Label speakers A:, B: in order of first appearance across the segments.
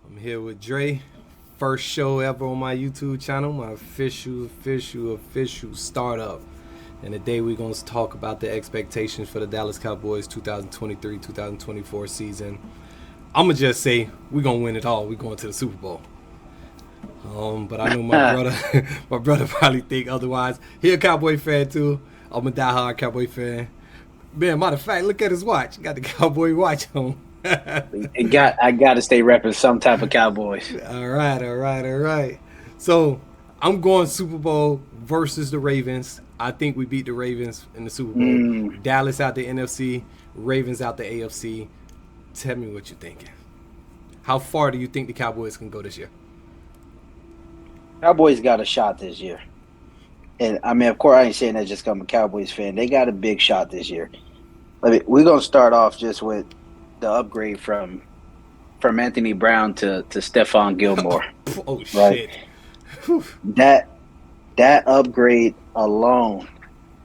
A: I'm here with Dre. First show ever on my YouTube channel, my official startup. And today we're going to talk about the expectations for the Dallas Cowboys 2023-2024 season. I'm going to just say we're going to win it all. We're going to the Super Bowl. But I know my brother my brother probably think otherwise. He a Cowboy fan too. I'm a diehard Cowboy fan. Man, matter of fact, look at his watch. Got the Cowboy watch on.
B: I got to stay repping some type of Cowboys.
A: All right. So I'm going Super Bowl versus the Ravens. I think we beat the Ravens in the Super Bowl. Dallas out the NFC, Ravens out the AFC. Tell me what you're thinking. How far do you think the Cowboys can go this year?
B: Cowboys got a shot this year. And, I mean, of course, I ain't saying that just because I'm a Cowboys fan. They got a big shot this year. We're going to start off just with the upgrade from Anthony Brown to Stephon Gilmore.
A: Oh, shit.
B: Right? That upgrade alone,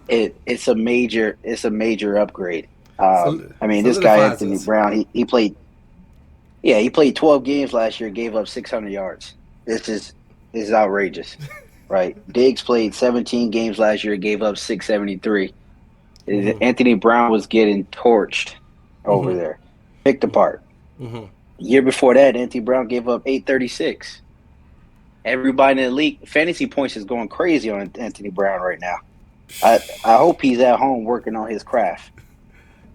B: it's a major upgrade. This guy, Anthony Brown, he played 12 games last year, gave up 600 yards. This is outrageous. Right. Diggs played 17 games last year, gave up 673. Anthony Brown was getting torched over there, picked apart. Year before that, Anthony Brown gave up 836. Everybody in the league, fantasy points is going crazy on Anthony Brown right now. I hope he's at home working on his craft.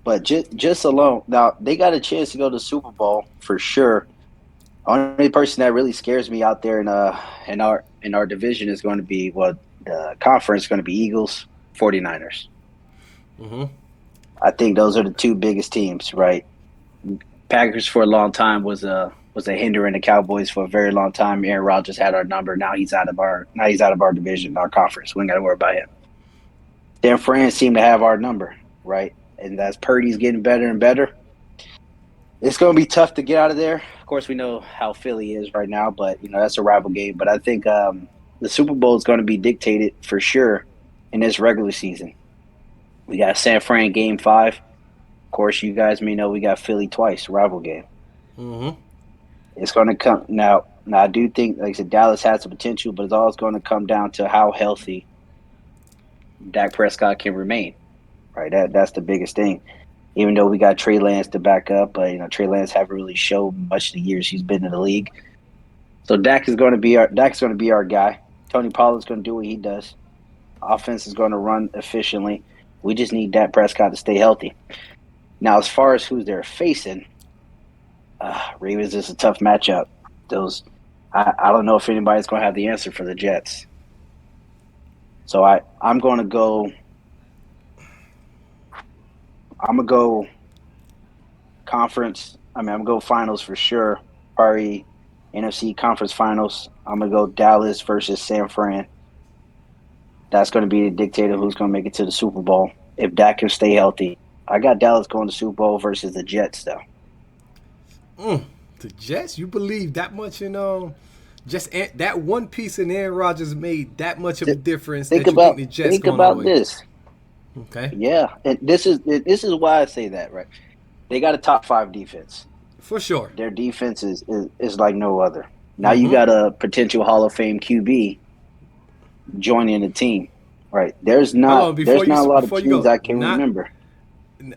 B: But just alone, now they got a chance to go to the Super Bowl for sure. Only person that really scares me out there in our division is going to be the conference is going to be Eagles, 49ers. I think those are the two biggest teams, right? Packers for a long time was a hindering the Cowboys for a very long time. Aaron Rodgers had our number. Now he's out of our division, our conference. We ain't got to worry about him. San Fran seem to have our number, right? And that's Purdy's getting better and better. It's going to be tough to get out of there. Of course, we know how Philly is right now, but that's a rival game. But I think the Super Bowl is going to be dictated for sure in this regular season. We got San Fran Game 5. Of course, you guys may know we got Philly twice, rival game. It's going to come now. I do think, like I said, Dallas has the potential, but it's always going to come down to how healthy Dak Prescott can remain. Right, that's the biggest thing. Even though we got Trey Lance to back up, but Trey Lance haven't really showed much the years he's been in the league. So Dak is going to be our guy. Tony Pollard's going to do what he does. Offense is going to run efficiently. We just need Dak Prescott to stay healthy. Now, as far as who they're facing, Ravens is a tough matchup. I don't know if anybody's going to have the answer for the Jets. So I'm going to go. I'm going to go conference. I'm going to go finals for sure. Probably NFC conference finals. I'm going to go Dallas versus San Fran. That's going to be the dictator who's going to make it to the Super Bowl. If Dak can stay healthy. I got Dallas going to Super Bowl versus the Jets, though.
A: The Jets? You believe that much in just that one piece in Aaron Rodgers made that much of a difference
B: think
A: that you
B: about,
A: think the Jets
B: think
A: going
B: about
A: away?
B: this.
A: Okay.
B: Yeah, and this is why I say that, right? They got a top 5 defense.
A: For sure.
B: Their defense is like no other. Now you got a potential Hall of Fame QB joining the team, right? There's not a lot of teams I can remember.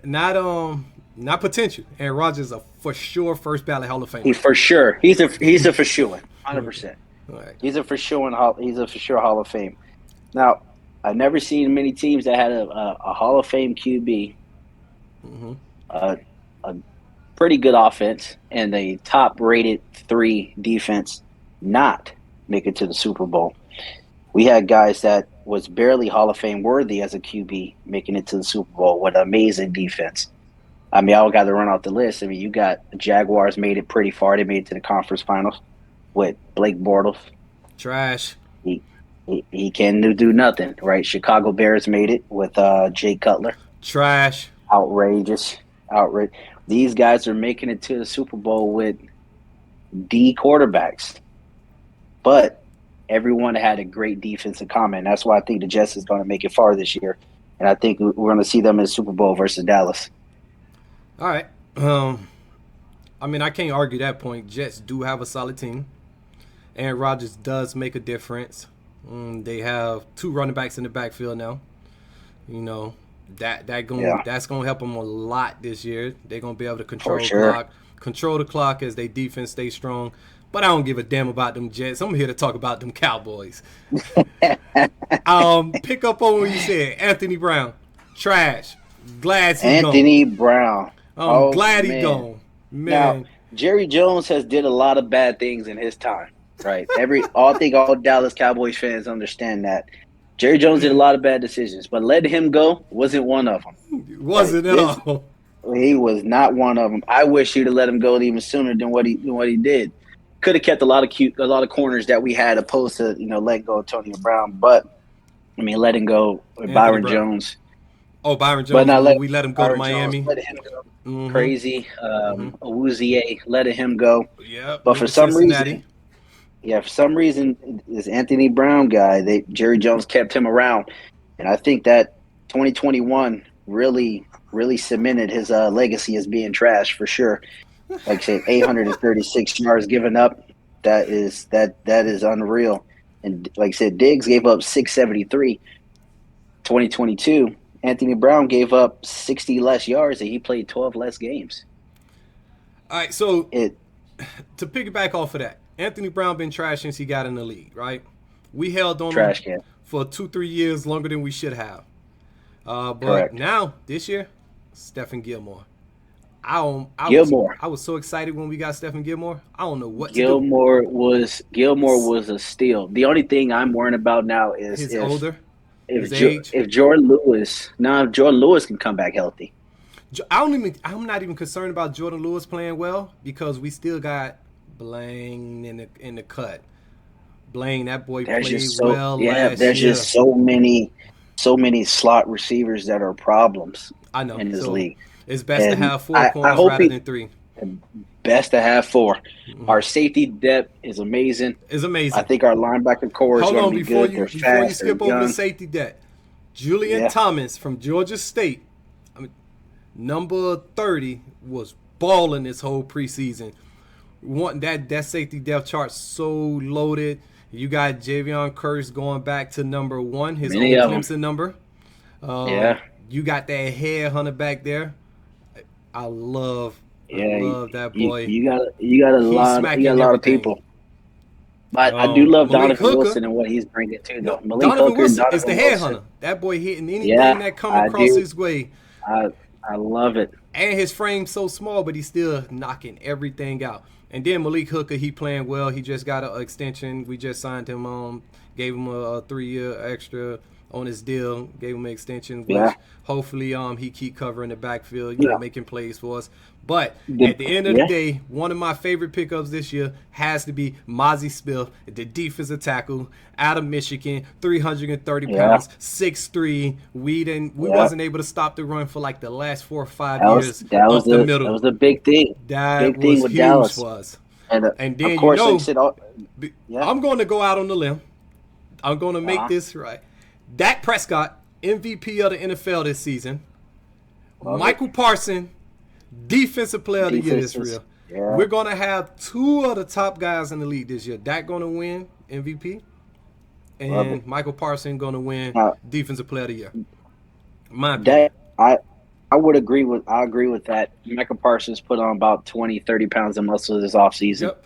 A: Not potential. Aaron Rodgers is a for sure first ballot Hall of Fame.
B: He's for sure. He's a for sure 100%.
A: Right.
B: He's a for sure Hall of Fame. Now, I've never seen many teams that had a Hall of Fame QB, a pretty good offense, and a top-rated 3 defense not make it to the Super Bowl. We had guys that was barely Hall of Fame worthy as a QB making it to the Super Bowl with amazing defense. I mean, I got to run out the list. I mean, you got Jaguars made it pretty far. They made it to the conference finals with Blake Bortles.
A: Trash.
B: He can do nothing, right? Chicago Bears made it with Jay Cutler.
A: Trash.
B: Outrageous. These guys are making it to the Super Bowl with D quarterbacks. But everyone had a great defense in common. That's why I think the Jets is going to make it far this year. And I think we're going to see them in the Super Bowl versus Dallas.
A: All right. I mean, I can't argue that point. Jets do have a solid team. Aaron Rodgers does make a difference. They have 2 running backs in the backfield now. You know, that's gonna help them a lot this year. They're gonna be able to control the clock as their defense stays strong. But I don't give a damn about them Jets. I'm here to talk about them Cowboys. Pick up on what you said. Anthony Brown, trash. Glad he's gone.
B: Anthony Brown.
A: I'm glad he's gone. Man.
B: Now, Jerry Jones has did a lot of bad things in his time, right? I think all Dallas Cowboys fans understand that. Jerry Jones did a lot of bad decisions, but letting him go wasn't one of them.
A: Wasn't at all.
B: He was not one of them. I wish he'd have let him go even sooner than what he did. Could have kept a lot of corners that we had, opposed to letting go of Antonio Brown. But I mean, letting go of Byron Jones.
A: Oh, Byron Jones. But we let him go to Miami.
B: Jones, letting him go. Crazy. Awuzie, letting him go.
A: Yeah.
B: But for some reason, this Anthony Brown guy, Jerry Jones kept him around, and I think that 2021 really cemented his legacy as being trash for sure. Like I said, 836 yards given up. That is unreal. And like I said, Diggs gave up 673. 2022, Anthony Brown gave up 60 less yards, and he played 12 less games.
A: All right, so to piggyback off of that, Anthony Brown been trash since he got in the league, right? We held on him for 2-3 years longer than we should have. But
B: Correct.
A: Now, this year, Stephon Gilmore. I was so excited when we got Stephon Gilmore. I don't know what
B: Gilmore to do. was a steal. The only thing I'm worrying about now is
A: his age.
B: If Jordan Lewis can come back healthy.
A: I'm not even concerned about Jordan Lewis playing well, because we still got Blang in the cut. Blang, that boy played well last year.
B: There's just so many slot receivers that are problems.
A: I know
B: in this league.
A: It's best to have 4 corners rather than 3.
B: Best to have 4. Our safety depth is amazing. I think our linebacker core is going to be good. They're fast.
A: Before you skip over the safety depth, Julian Thomas from Georgia State, number 30, was balling this whole preseason. That safety depth chart so loaded. You got Javion Curse going back to number 1, his old Clemson number. You got that headhunter back there. I love that boy.
B: You got a lot of people. But I do love Donovan Wilson and what he's bringing too. Though.
A: Donovan Wilson is the headhunter. That boy hitting anything that come across his way.
B: I love it.
A: And his frame's so small, but he's still knocking everything out. And then Malik Hooker, he playing well. He just got an extension. We just signed him gave him a 3-year extra on his deal, gave him an extension, which hopefully he keep covering the backfield, making plays for us. But at the end of the day, one of my favorite pickups this year has to be Mazi Smith, the defensive tackle out of Michigan, 330 pounds, 6'3". We wasn't able to stop the run for like the last 4 or 5 years.
B: That was the big thing.
A: That was huge Dallas. For us. And then
B: of course,
A: I'm going to go out on the limb. I'm going to make this right. Dak Prescott, MVP of the NFL this season. Micah Parson, Defensive Player of the Year this year. Yeah. We're going to have 2 of the top guys in the league this year. Dak going to win MVP, and Micah Parson going to win Defensive Player of the Year. My opinion.
B: I would agree with that. Micah Parsons put on about 20, 30 pounds of muscle this offseason. Yep.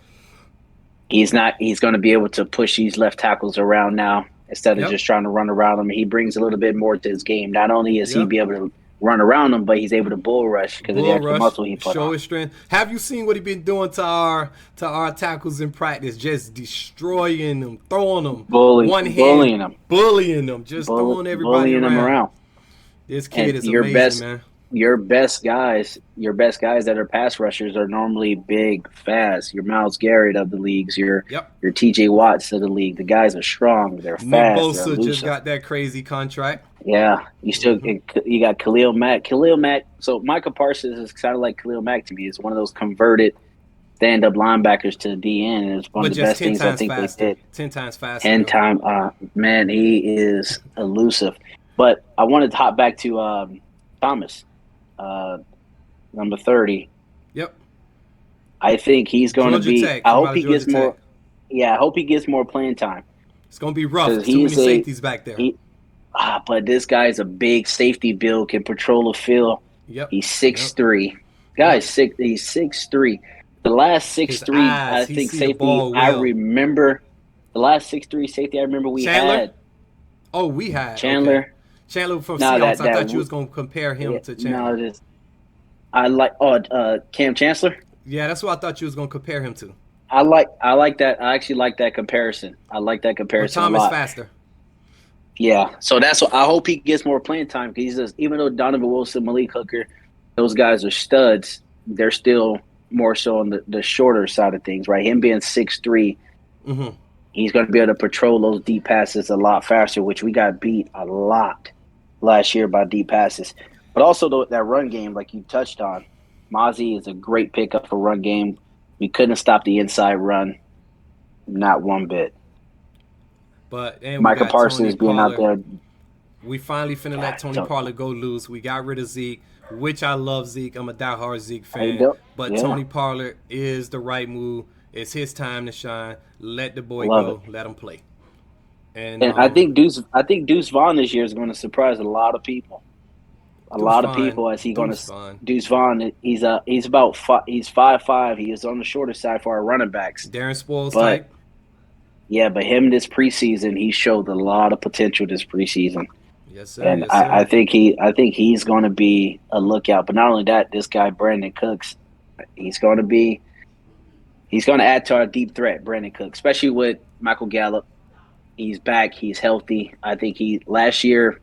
B: He's going to be able to push these left tackles around now, instead of just trying to run around them. He brings a little bit more to his game. Not only is he be able to run around them, but he's able to bull rush because of the extra muscle he put on.
A: Show his strength. Have you seen what he's been doing to our tackles in practice? Just destroying them, throwing them, bullying them, just throwing everybody around. This kid is amazing, man.
B: Your best guys that are pass rushers are normally big, fast. Your Myles Garrett of the leagues, your TJ Watts of the league. The guys are strong. They're fast.
A: Bosa just got that crazy contract.
B: Yeah, you got Khalil Mack. So Micah Parsons is kind of like Khalil Mack to me. He's one of those converted stand-up linebackers to the DN, and it's one of the best things I think they did.
A: 10 times faster.
B: 10 times. Man, he is elusive. But I wanted to hop back to Thomas. Number 30.
A: Yep.
B: I think he's going to
A: Georgia
B: be.
A: Tech,
B: I
A: from
B: hope
A: out
B: he
A: of Georgia
B: gets more.
A: Tech.
B: Yeah, I hope he gets more playing time
A: It's gonna be rough.
B: because
A: Too many
B: he's a
A: safeties back there.
B: he. But this guy's a big safety build, can patrol the field.
A: Yep.
B: He's 6'3".
A: Yep.
B: Guy's six. He's 6'3". The last
A: His
B: 6'3",
A: eyes,
B: I
A: he
B: think
A: see the
B: safety.
A: ball
B: I
A: well.
B: remember the last 6'3" safety. I remember we
A: Chandler?
B: had
A: Oh, we had okay.
B: Chandler.
A: Chandler from
B: No,
A: Seahawks. I thought you was gonna compare him
B: yeah,
A: to
B: no,
A: Chandler.
B: this Cam Chancellor.
A: Yeah, that's what I thought you was gonna compare him to.
B: I like that. I actually like that comparison. I like that
A: But
B: comparison a
A: Tom is
B: lot.
A: faster.
B: Yeah, so that's what I hope he gets more playing time because even though Donovan Wilson, Malik Hooker, those guys are studs, they're still more so on the shorter side of things, right? Him being 6'3",
A: Mm-hmm.
B: he's going to be able to patrol those deep passes a lot faster, which we got beat a lot last year by deep passes. But also that run game, like you touched on, Mazi is a great pickup for run game. We couldn't stop the inside run, not one bit.
A: But and we
B: Micah
A: got Tony
B: Parsons being out
A: Pollard.
B: there.
A: We finally finna let Tony Pollard go loose. We got rid of Zeke, which I love Zeke. I'm a diehard Zeke fan. But
B: Yeah.
A: Tony Pollard is the right move. It's his time to shine. Let the boy
B: Love
A: go.
B: it.
A: Let him play.
B: And I think Deuce Vaughn this year is going to surprise a lot of people. A lot of people as he going to Deuce Vaughn. He's 5'5". He is on the shorter side for our running backs.
A: Darren Sproles type.
B: Yeah, but him this preseason, he showed a lot of potential this preseason.
A: Yes, sir.
B: And
A: yes, sir.
B: I think he's going to be a lookout. But not only that, this guy Brandon Cooks, he's going to add to our deep threat. Brandon Cooks, especially with Michael Gallup. He's back. He's healthy. I think last year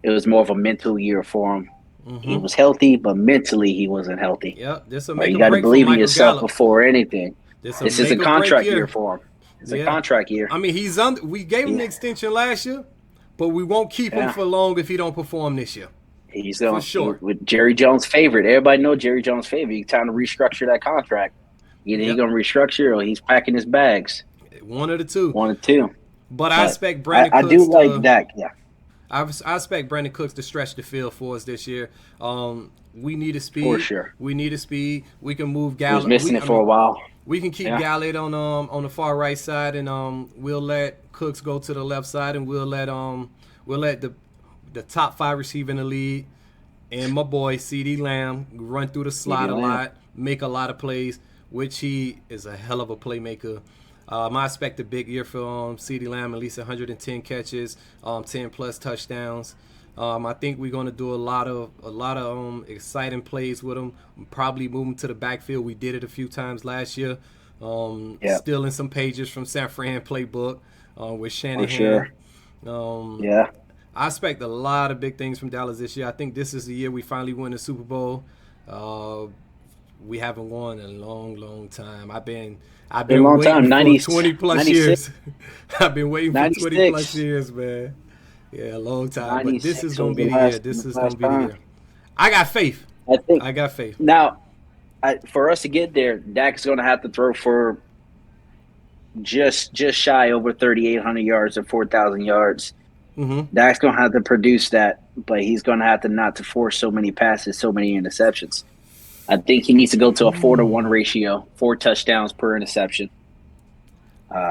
B: it was more of a mental year for him. Mm-hmm. He was healthy, but mentally he wasn't healthy.
A: Yep, this
B: right? You got to believe in yourself before anything. This is a contract year for him. It's a contract year.
A: I mean, we gave him an extension last year, but we won't keep him for long if he don't perform this year.
B: He's for sure. With Jerry Jones' favorite. Everybody knows Jerry Jones' favorite. It's time to restructure that contract. Either he's going to restructure or he's packing his bags.
A: One of the two. But I expect Brandon Cooks.
B: I do like Dak, yeah.
A: I expect Brandon Cooks to stretch the field for us this year. We need a speed.
B: For sure.
A: We need a speed. We can move Gallup.
B: He was missing it for a while.
A: We can keep Gallup on the far right side, and we'll let Cooks go to the left side, and we'll let the top 5 receiver in the league and my boy CeeDee Lamb run through the slot a lot, make a lot of plays, which he is a hell of a playmaker. I expect a big year for CeeDee Lamb, at least 110 catches, 10 plus touchdowns. I think we're going to do a lot of exciting plays with him. Probably move him to the backfield. We did it a few times last year. Stealing some pages from San Fran playbook with Shanahan.
B: For sure.
A: I expect a lot of big things from Dallas this year. I think this is the year we finally win the Super Bowl. We haven't won in a long time. I've been waiting for 20 plus years. I've been waiting for 20 plus years, man. Yeah, a long time. But this is going to be the year. This is going to be the year. I got faith. I got faith.
B: Now, for us to get there, Dak is going to have to throw for just shy over 3,800 yards or 4,000 yards.
A: Mm-hmm.
B: Dak's going to have to produce that, but he's going to have to not to force so many passes, so many interceptions. I think he needs to go to a 4-to-1 ratio, 4 touchdowns per interception.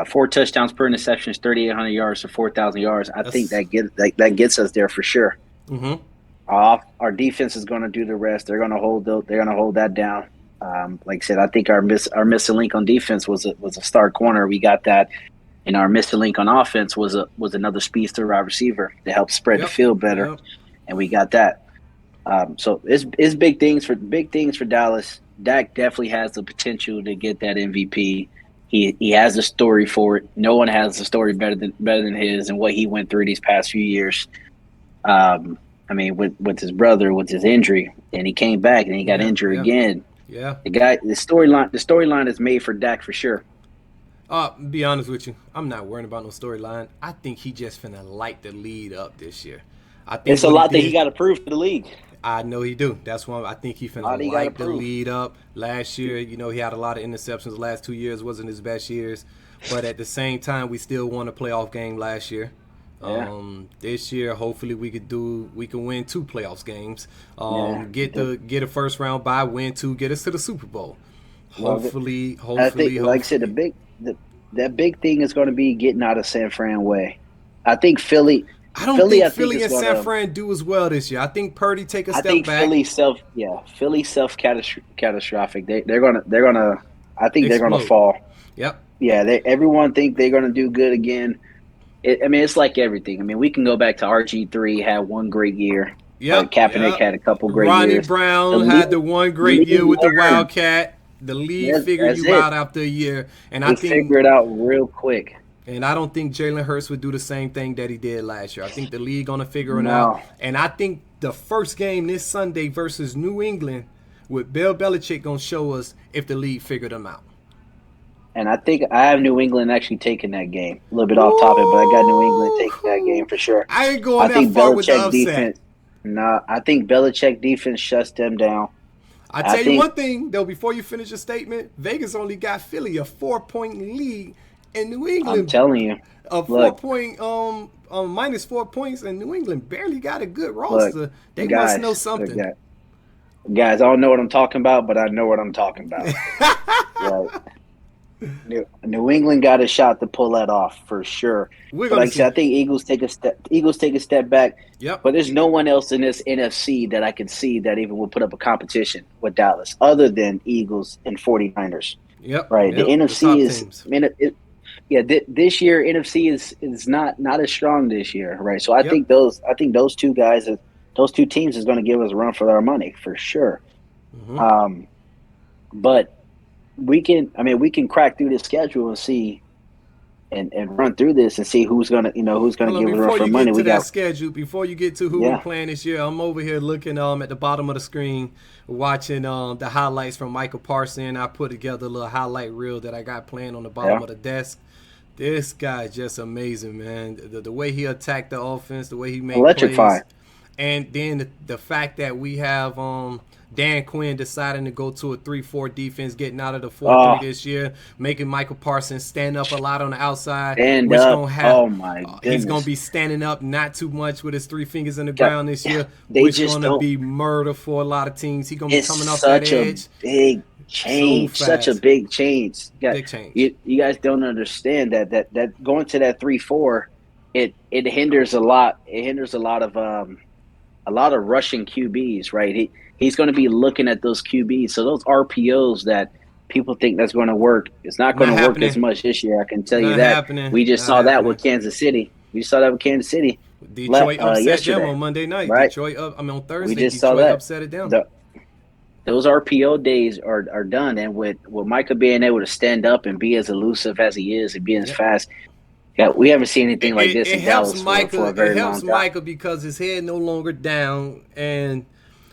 B: 4 touchdowns per interception is 3,800 yards to 4,000 yards. I think that gets us there for sure.
A: Mm-hmm.
B: Our defense is going to do the rest. They're going to hold that down. Like I said, I think our missing link on defense was a star corner. We got that, and our missing link on offense was another speedster wide receiver to help spread the field better, and we got that. So it's big things for Dallas. Dak definitely has the potential to get that MVP. He has a story for it. No one has a story better than his and what he went through these past few years. I mean, with his brother, with his injury, and he came back and he got injured again.
A: Yeah,
B: the storyline is made for Dak for sure.
A: Be honest with you, I'm not worrying about no storyline. I think he just finna light the lead up this year. I think
B: it's a lot that he got to prove to the league.
A: I know he do. That's why I think he finna light the lead up. Last year, he had a lot of interceptions. The last 2 years wasn't his best years, but at the same time, we still won a playoff game last year.
B: Yeah.
A: This year, hopefully, we can win 2 playoffs games. Get a first round bye, win 2, get us to the Super Bowl.
B: Love it.
A: Hopefully,
B: I think, like I said,
A: hopefully.
B: that big thing is going to be getting out of San Fran way. I think Philly.
A: I don't think
B: I think
A: Philly
B: is
A: and
B: going
A: San
B: to.
A: Fran do as well this year. I think Purdy take a
B: I
A: step
B: think
A: back,
B: Philly self catastrophic. They're gonna. I think they're gonna
A: explode.
B: fall.
A: Yep.
B: Yeah, everyone think they're gonna do good again. I mean, it's like everything. I mean, we can go back to RG3 had one great year, but
A: Yep.
B: Kaepernick
A: Yep.
B: had a couple great
A: Ronnie
B: years. The
A: Brown had
B: league,
A: the one
B: the
A: great year
B: league
A: with the
B: learned.
A: Wildcat. The league figure
B: That's
A: you
B: it.
A: out after a year, and I
B: They
A: think
B: figure it out real quick.
A: And I don't think Jalen Hurts would do the same thing that he did last year. I think the league gonna figure it out.
B: No,
A: And I think the first game this Sunday versus New England with Bill Belichick gonna show us if the league figured them out.
B: and I think I have New England actually taking that game. A little bit off topic, but I got New England taking that game
A: Ooh,
B: for sure.
A: I ain't going
B: I
A: that
B: think
A: far with the
B: Belichick
A: upset.
B: defense. No, I think Belichick defense shuts them down.
A: I
B: I
A: tell you
B: think
A: one thing though, before you finish your statement, Vegas only got Philly a 4-point lead, and New
B: I'm
A: England
B: telling you.
A: a
B: Look,
A: -4 minus 4 points, and New England barely got a good
B: look,
A: roster. They must know
B: guys,
A: something.
B: guys. I don't know what I'm talking about, but I know what I'm talking about. Right. New England got a shot to pull that off for sure.
A: We're
B: But
A: gonna
B: like I said,
A: see.
B: I think Eagles take a step back.
A: Yep.
B: But there's no one else in this NFC that I can see that even will put up a competition with Dallas other than Eagles and 49ers.
A: Yep.
B: Right. The
A: Yep. The
B: NFC
A: top
B: is
A: teams.
B: this year NFC is not as strong this year, right? So
A: Yep.
B: I think those two guys, those two teams is going to give us a run for our money for sure.
A: Mm-hmm.
B: But we can crack through the schedule and see and run through this and see who's gonna give us a run
A: Before
B: for
A: you
B: money.
A: get to
B: We
A: that
B: got
A: schedule, before you get to who we
B: yeah,
A: playing this year, I'm over here looking at the bottom of the screen, watching the highlights from Micah Parson. I put together a little highlight reel that I got playing on the bottom
B: yeah.
A: of the desk. This guy is just amazing, man. The way he attacked the offense, the way he made plays,
B: Electrifying.
A: and then the fact that we have Dan Quinn deciding to go to a 3-4 defense, getting out of the 4-3
B: Oh,
A: this year, making Michael Parsons stand up a lot on the outside,
B: stand
A: which
B: up.
A: gonna have
B: Oh my
A: he's gonna
B: goodness.
A: be standing up not too much with his 3 fingers in the
B: Got-
A: ground this year,
B: They
A: which
B: just
A: gonna
B: don't.
A: be murder for a lot of teams. He gonna be
B: It's
A: coming off that
B: such a
A: edge
B: big
A: so
B: change. Such a
A: fast.
B: big change.
A: Big change.
B: You guys don't understand that going to that 3-4, it hinders a lot. It hinders a lot of rushing QBs, right? He's going to be looking at those QBs. So those RPOs that people think that's going to work, it's not going
A: Not
B: to work as
A: happening.
B: much this year. I can tell you
A: Not
B: that.
A: happening.
B: We just
A: Not
B: saw that
A: happening.
B: with Kansas City. We saw that with Kansas City
A: Detroit upset them
B: yesterday,
A: on Monday night.
B: right?
A: On
B: We
A: Thursday,
B: just saw
A: Detroit
B: that.
A: upset it down.
B: Those RPO days are done, and with Micah being able to stand up and be as elusive as he is and being as
A: Yep.
B: fast, yeah, we haven't seen anything like this
A: It
B: in
A: helps
B: Dallas
A: Micah.
B: for a
A: It
B: very
A: helps
B: long time.
A: Micah because his head no longer down, and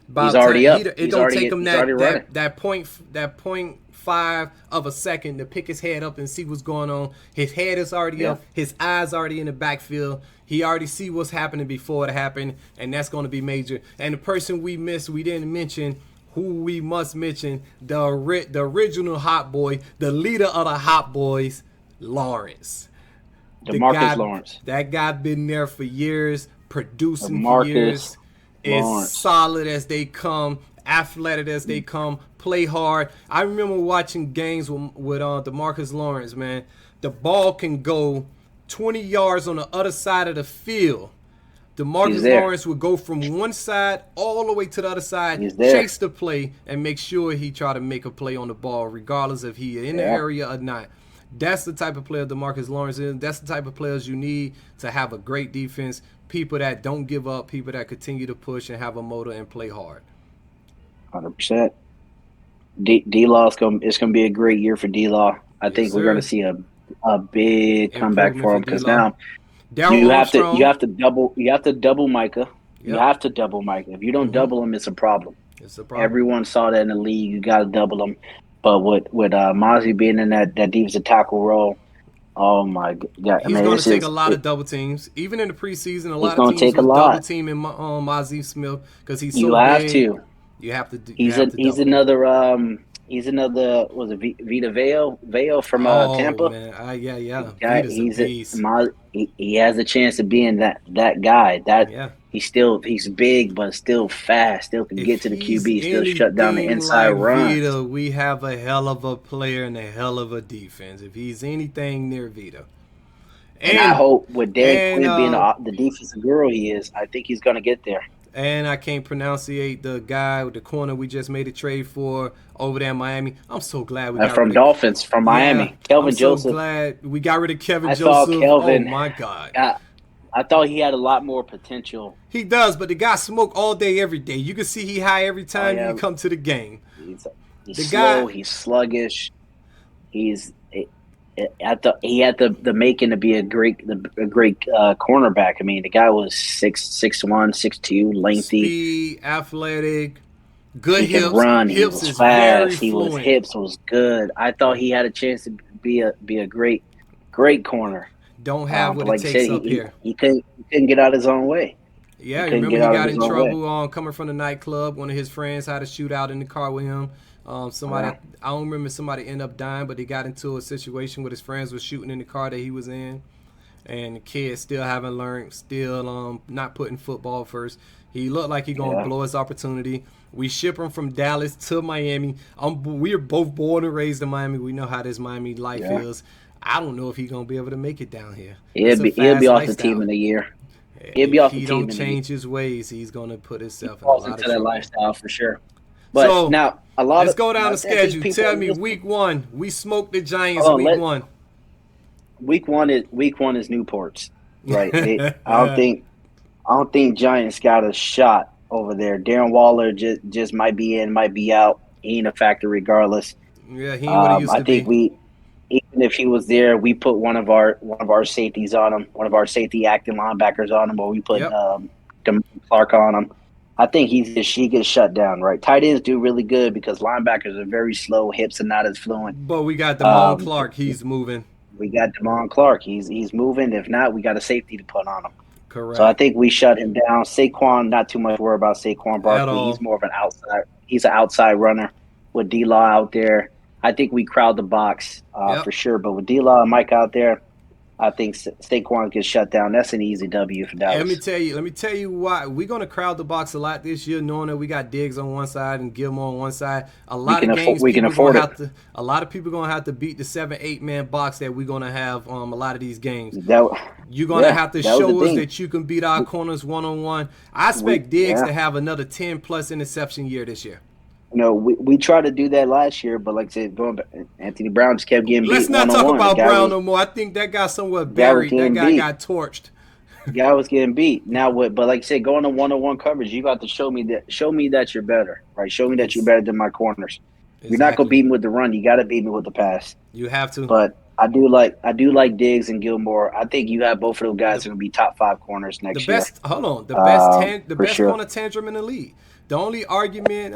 B: He's
A: about
B: already
A: time
B: up.
A: it
B: He's
A: don't
B: already
A: take him
B: he's already running.
A: that point 5 of a second to pick his head up and see what's going on. His head is already up. His eyes already in the backfield. He already see what's happening before it happened, and that's going to be major. And the person we didn't mention, who we must mention, the original hot boy, the leader of the hot boys, Lawrence.
B: DeMarcus Lawrence.
A: That guy been there for years, producing for
B: DeMarcus
A: years. As
B: Lawrence.
A: solid as they come, athletic as they come, play hard. I remember watching games with DeMarcus Lawrence, man. The ball can go 20 yards on the other side of the field. DeMarcus Lawrence would go from one side all the way to the other side, chase the play, and make sure he try to make a play on the ball, regardless if he in the area or not. That's the type of player DeMarcus Lawrence is. That's the type of players you need to have a great defense. People that don't give up, people that continue to push and have a motor and play hard.
B: 100%. D-Law it's gonna be a great year for D-Law. I think we're gonna see a big comeback for him because now you have to double Micah. You have to double Micah. If you don't double him, it's a problem.
A: It's a problem.
B: Everyone saw that in the league. You got to double him. But with Mazi being in that defensive tackle role, oh my God!
A: He's going to take a lot of double teams. Even in the preseason, a lot of teams will double team in Mazi Smith because he's so big. You have to do.
B: He's another. Was it Vita Veo from Tampa?
A: Man. Yeah.
B: Guy, he has a chance of being that guy. he's big, but still fast. Still can get
A: If
B: to the
A: he's
B: QB. Still shut down the
A: anything
B: inside
A: like
B: runs.
A: Vita, we have a hell of a player and a hell of a defense. If he's anything near Vita,
B: And I hope with Dan
A: and
B: Quinn being the defensive guru he is, I think he's going to get there.
A: and I can't pronunciate the guy with the corner we just made a trade for over there in Miami. I'm so glad we got
B: from
A: rid
B: Dolphins, from Miami. Kelvin
A: I'm
B: Joseph.
A: so glad we got rid of Kevin
B: I
A: Joseph.
B: thought Kelvin,
A: oh my God.
B: I thought he had a lot more potential.
A: He does, but the guy smoke all day, every day. You can see he high every time you come to the game.
B: He's slow. He's sluggish. He had the making to be a great cornerback. I mean, the guy was 6'1", 6'2", lengthy,
A: speed, athletic, good
B: he
A: hips.
B: could run.
A: Hips
B: he was
A: is
B: fast.
A: very
B: Hips was good. I thought he had a chance to be a great corner.
A: Don't have what it takes up here.
B: He couldn't get out his own way.
A: Yeah, remember he got in trouble coming from the nightclub. One of his friends had a shootout in the car with him. I don't remember, somebody ended up dying, but he got into a situation with his friends was shooting in the car that he was in. And the kid still haven't learned, still not putting football first. He looked like he going to blow his opportunity. We ship him from Dallas to Miami. We are both born and raised in Miami. We know how this Miami life is. I don't know if he's going to be able to make it down here.
B: He'll be off the team in a year. He'll be off the team.
A: If he don't change his ways, he's going to put himself in a lot of trouble.
B: That lifestyle for sure. But so, now
A: let's go down the schedule. Tell me, week 1, we smoked the Giants. Week 1.
B: Week one is Newports, right? I don't think Giants got a shot over there. Darren Waller just might be in, might be out. He ain't a factor regardless.
A: Yeah, he ain't what he used to be.
B: I think even if he was there, we put one of our safeties on him, one of our safety acting linebackers on him, or we put Clark on him. I think she gets shut down, right? Tight ends do really good because linebackers are very slow, hips are not as fluent.
A: But we got Damon Clark, he's moving.
B: We got Damon Clark, he's moving. If not, we got a safety to put on him.
A: Correct.
B: So I think we shut him down. Saquon, not too much worry about Saquon Barkley. He's more of an outside. He's an outside runner with D-Law out there. I think we crowd the box for sure. But with D-Law and Mike out there, I think Saquon gets shut down. That's an easy W for Dallas.
A: Let me tell you why. We're going to crowd the box a lot this year, knowing that we got Diggs on one side and Gilmore on one side. A lot of games we can afford it. A lot of people are going to have to beat the 7-8 man box that we're going to have a lot of these games. You're going to have to show us that you can beat our corners one-on-one. I expect Diggs to have another 10-plus interception year this year.
B: We tried to do that last year, but like I said, Anthony Brown just kept getting beat.
A: Let's not talk about Brown no more. I think that guy somewhere buried. That guy got torched.
B: The guy was getting beat. Now what? But like I said, going to one-on-one coverage, you got to show me that you're better, right? Show me that you're better than my corners. Exactly. You're not gonna beat me with the run. You got to beat me with the pass.
A: You have to.
B: But I do like Diggs and Gilmore. I think you have both of those guys are gonna be top 5 corners next year.
A: The best corner tantrum in the league. The only argument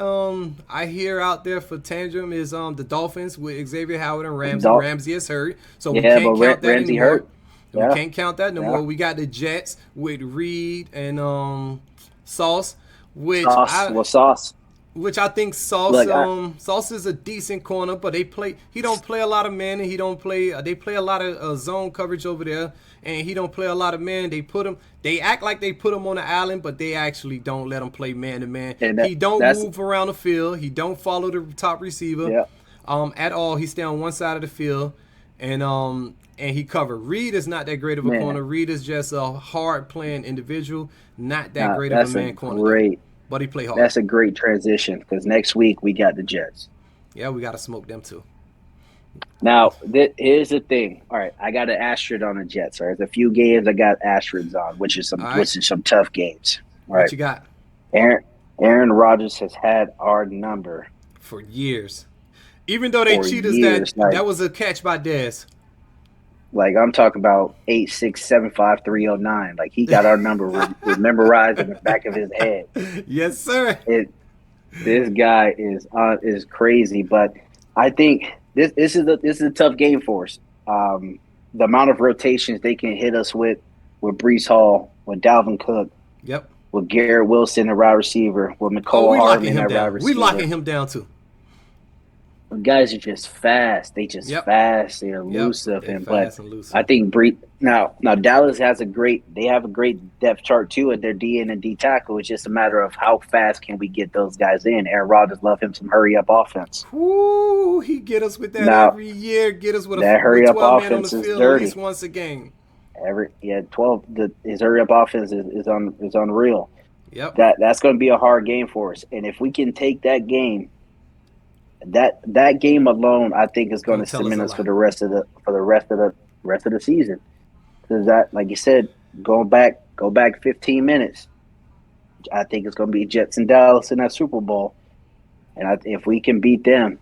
A: I hear out there for tantrum is the Dolphins with Xavier Howard and Ramsey. Ramsey is hurt, so we can't count that
B: Ramsey
A: anymore.
B: Hurt.
A: We can't count that no more. We got the Jets with Reed and Sauce, which I think Sauce is a decent corner, but he don't play a lot of man, and they play a lot of zone coverage over there, and he don't play a lot of man. They act like they put him on the island, but they actually don't let him play man to man. He don't move around the field. He don't follow the top receiver at all. He stay on one side of the field, and he cover. Reed is not that great of a corner. Reed is just a hard playing individual, not that great of a man corner. But he play hard.
B: That's a great transition because next week we got the Jets.
A: Yeah, we got to smoke them too.
B: Now, here's the thing. All right, I got an asterisk on the Jets. All right, there's a few games I got asterisks on, which is some tough games. All right.
A: What you got?
B: Aaron Rodgers has had our number
A: for years. Even though they cheated us, that was a catch by Dez.
B: Like, I'm talking about 8675309. Like, he got our number memorized in the back of his head.
A: Yes, sir.
B: This guy is crazy, but I think this is a tough game for us. The amount of rotations they can hit us with Breece Hall, with Dalvin Cook, with Garrett Wilson, a wide receiver, with McCole Hardman, a wide receiver.
A: We locking him down too.
B: Guys are just fast. They just
A: Yep.
B: fast. They're
A: Yep.
B: elusive.
A: They
B: But
A: fast and
B: I
A: elusive.
B: think now Dallas has they have a great depth chart too at their DN and D tackle. It's just a matter of how fast can we get those guys in. Aaron Rodgers love him some hurry up offense.
A: Woo! He get us with that
B: Now
A: every year. Get us with
B: that
A: with
B: hurry up
A: 12 man on the
B: offense is
A: field at least
B: dirty.
A: once a game.
B: 12. His hurry up offense is unreal.
A: Yep.
B: That's going to be a hard game for us. And if we can take that game, that game alone, I think is going to cement us for the rest of the season. Because that, like you said, go back 15 minutes. I think it's going to be Jets and Dallas in that Super Bowl, and if we can beat them,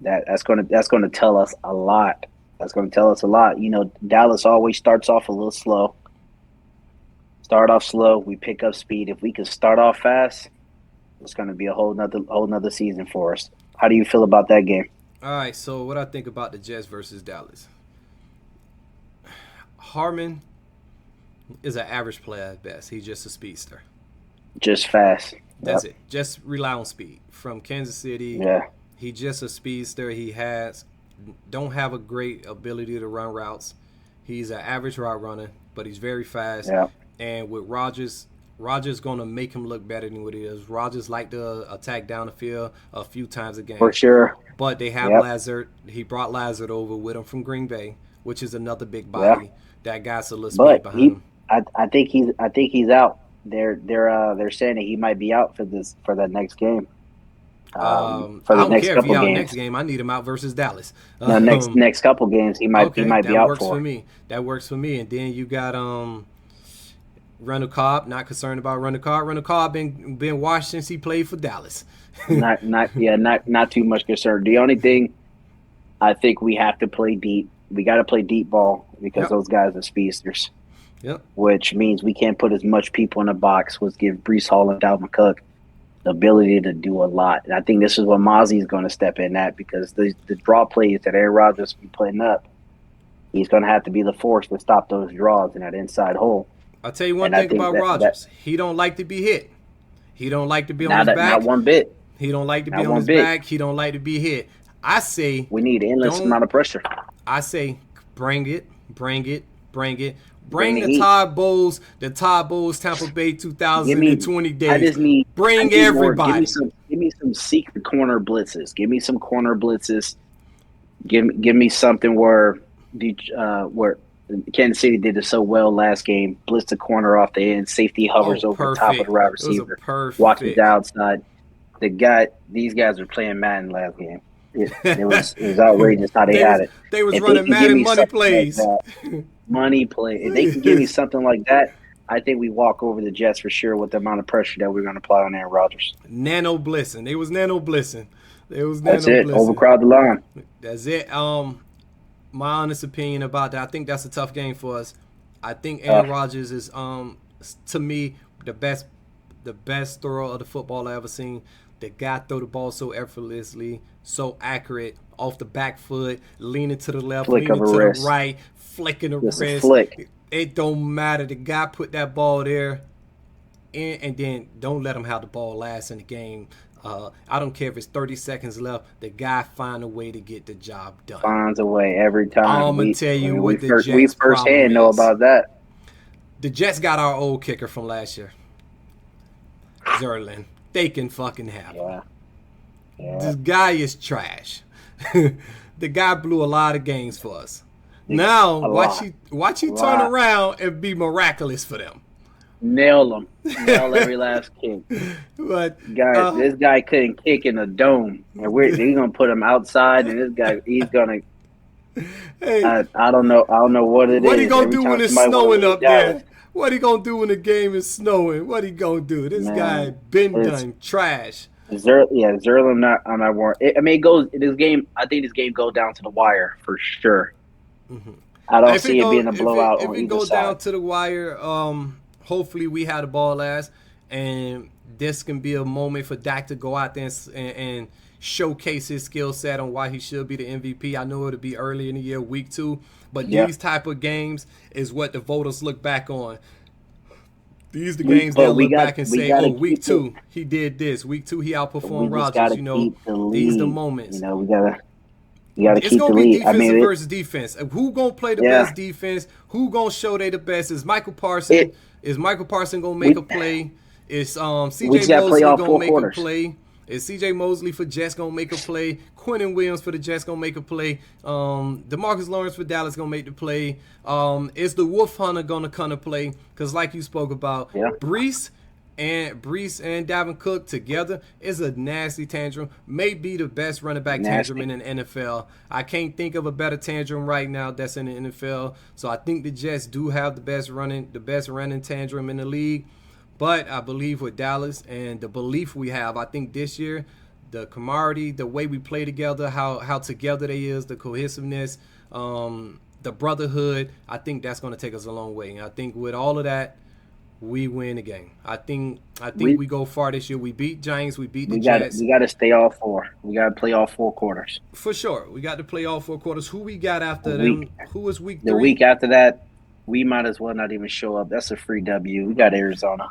B: that's going to tell us a lot. That's going to tell us a lot. You know, Dallas always starts off a little slow. Start off slow, we pick up speed. If we can start off fast, it's going to be a whole nother season for us. How do you feel about that game?
A: All right, so what I think about the Jets versus Dallas. Harmon is an average player at best. He's just a speedster.
B: Just fast.
A: That's it. Just rely on speed. From Kansas City, he's just a speedster. He don't have a great ability to run routes. He's an average route runner, but he's very fast.
B: Yeah.
A: And with Rodgers going to make him look better than what he is. Rodgers like to attack down the field a few times a game.
B: For sure.
A: But they have Lazard. He brought Lazard over with him from Green Bay, which is another big body.
B: Yeah.
A: That guy's a little speed behind him.
B: I think he's out. They're saying that he might be out for that next game.
A: I don't care if he's out next game. I need him out versus Dallas.
B: No, next couple games he might be out for.
A: That works for me. That works for me. And then you got Randall Cobb. Not concerned about Randall Cobb. Randall Cobb been washed since he played for Dallas.
B: not too much concern. The only thing I think we have to play deep. We got to play deep ball because those guys are speedsters.
A: Yep.
B: Which means we can't put as much people in the box, which give Breece Hall and Dalvin Cook the ability to do a lot. And I think this is what Mazi is going to step in at, because the draw plays that Aaron Rodgers be putting up, he's going to have to be the force to stop those draws in that inside hole.
A: I'll tell you one thing about Rodgers. He don't like to be hit. He don't like to be on his back.
B: Not one bit.
A: He don't like to be on his back. He don't like to be hit. I say
B: we need endless amount of pressure.
A: I say bring it. Bring the Todd Bowles, Tampa Bay 2020 days. Bring everybody.
B: Give me some secret corner blitzes. Give me some corner blitzes. Give me something where Kansas City did it so well last game. Blitz the corner off the end. Safety hovers over the top of the wide receiver. Watches the outside. These guys were playing Madden last game. It was outrageous how they had it.
A: They was running Madden money plays.
B: Money play. If they can give me something like that, I think we walk over the Jets for sure with the amount of pressure that we're going to apply on Aaron Rodgers.
A: Nano blitzing. They was nano blitzing.
B: That's it. Overcrowd the line.
A: That's it. My honest opinion about that, I think that's a tough game for us. I think Aaron Rodgers is, to me, the best thrower of the football I ever seen. The guy throw the ball so effortlessly, so accurate, off the back foot, leaning to the left, leaning to the right, flicking the wrist.
B: Flick.
A: It don't matter. The guy put that ball there, and then don't let him have the ball last in the game. I don't care if it's 30 seconds left. The guy find a way to get the job done.
B: Finds a way every time.
A: I'm going to tell you what the Jets'
B: we firsthand know about that.
A: The Jets got our old kicker from last year, Zerlin. They can fucking have him. Yeah. This guy is trash. The guy blew a lot of games for us. Now, watch you turn around and be miraculous for them.
B: Nail them. Nail every last kick.
A: But
B: this guy couldn't kick in a dome. And he's going to put him outside, and this guy, he's going to
A: hey,
B: I don't know what it is.
A: What he going to do when it's snowing up there? What he going to do when the game is snowing? What he going to do? This guy been done trash.
B: Zerlin, I'm not worried. I mean, I think this game goes down to the wire for sure.
A: Mm-hmm.
B: I don't see it being a blowout
A: if it goes down to the wire, hopefully we had the ball last, and this can be a moment for Dak to go out there and showcase his skill set on why he should be the MVP. I know it'll be early in the year, week 2, but these type of games is what the voters look back on. These are the games they'll look back and say, week 2, he did this. Week 2, he outperformed Rodgers. These are the moments.
B: We You got to
A: It's
B: keep
A: gonna
B: the
A: be
B: lead.
A: defensive versus defense. Who gonna play the best defense? Who gonna show they the best? Is Michael Parson? Is Michael Parson gonna make a play? Is C.J. Mosley gonna make a play? Is C.J. Mosley for Jets gonna make a play? Quentin Williams for the Jets gonna make a play? DeMarcus Lawrence for Dallas gonna make the play? Is the Wolf Hunter gonna come to play? Because like you spoke about, Brees and Dalvin Cook together is a nasty tantrum. May be the best running back tantrum in the NFL. I can't think of a better tantrum right now that's in the NFL. So I think the Jets do have the best running tantrum in the league. But I believe with Dallas and the belief we have, I think this year, the camaraderie, the way we play together, how together they is, the cohesiveness, the brotherhood, I think that's going to take us a long way. And I think with all of that, we win the game. I think we go far this year. We beat Giants. We beat the Jets.
B: We got to stay all four. We got to play all 4 quarters.
A: For sure. We got to play all 4 quarters. Who we got after them? Who was week 3?
B: The week after that, we might as well not even show up. That's a free W. We got Arizona.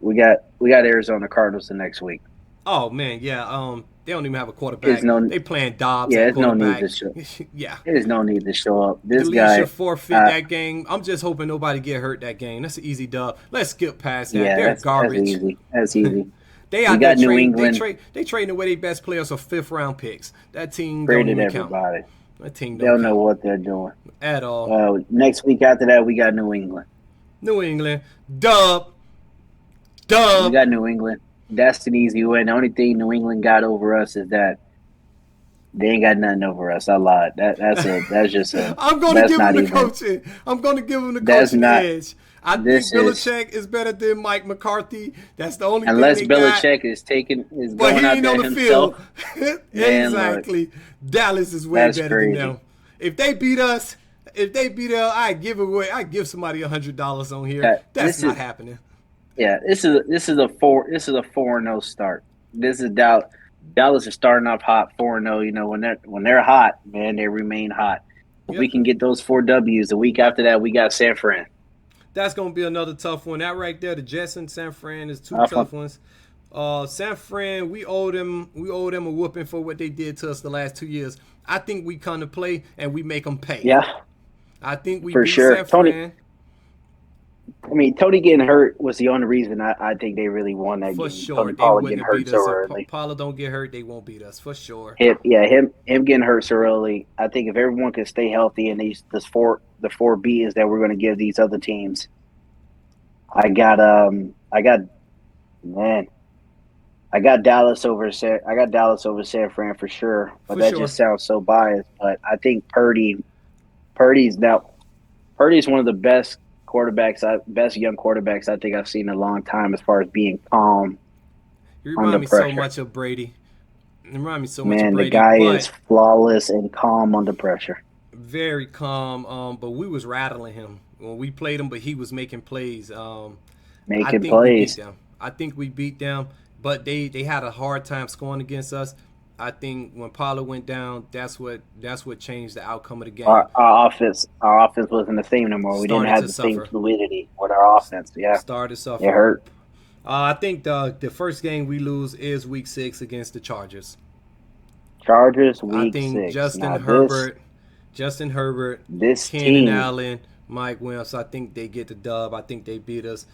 B: We got Arizona Cardinals the next week.
A: Oh, man, yeah. They don't even have a quarterback. They playing Dobbs.
B: Yeah, there's no need to show.
A: Yeah,
B: there's no need to show up. This
A: guy should forfeit that game. I'm just hoping nobody get hurt that game. That's an easy dub. Let's skip past that.
B: Yeah,
A: they're garbage.
B: That's easy.
A: They out there trading. They trading away their best players for 5th-round picks. That team don't even
B: everybody.
A: Count. That team
B: don't know what they're doing
A: at all.
B: Next week after that, we got New England.
A: Dub.
B: We got New England. That's an easy win. The only thing New England got over us is that they ain't got nothing over us. I lied. That's just a.
A: I'm going to give them the coaching. I'm going to give them the coaching edge. I think Belichick is better than Mike McCarthy. That's the only
B: unless
A: thing they
B: Belichick
A: got.
B: is
A: but
B: going
A: he
B: out
A: ain't
B: there
A: on the
B: himself.
A: field. Exactly. Look, Dallas is way better than them. If they beat us, I give somebody $100 on here. That's not happening.
B: Yeah, this is a 4-0 start. This is Dallas is starting off hot 4-0. You know, when they're hot, man, they remain hot. If we can get those 4 W's, the week after that we got San Fran.
A: That's gonna be another tough one. That right there, the Jets and San Fran is 2 tough ones. San Fran, we owe them a whooping for what they did to us the last 2 years. I think we come to play and we make them pay.
B: Yeah,
A: I think we
B: for
A: beat
B: sure.
A: San Fran.
B: Tony getting hurt was the only reason I think they really won that game.
A: For sure.
B: Tony Pollard getting hurt so early.
A: If Pollard don't get hurt, they won't beat us, for sure.
B: Him getting hurt so early. I think if everyone can stay healthy and the 4 beatings that we're going to give these other teams, I got Dallas over San Fran for sure. But just sounds so biased. But I think Purdy's one of the best young quarterbacks I think I've seen in a long time as far as being calm.
A: You remind me so much of Brady.
B: Man, the guy is flawless and calm under pressure.
A: Very calm, but we was rattling him when we played him, but he was making plays. I think we beat them, but they had a hard time scoring against us. I think when Pollard went down, that's what changed the outcome of the game.
B: Our offense wasn't the same no more. We didn't have the same fluidity with our offense. Yeah,
A: started suffering.
B: It hurt.
A: I think the first game we lose is Week 6 against the Chargers.
B: Week 6.
A: I think Justin Herbert,
B: this
A: Keenan
B: team.
A: Allen, Mike Williams. I think they get the dub. I think they beat us.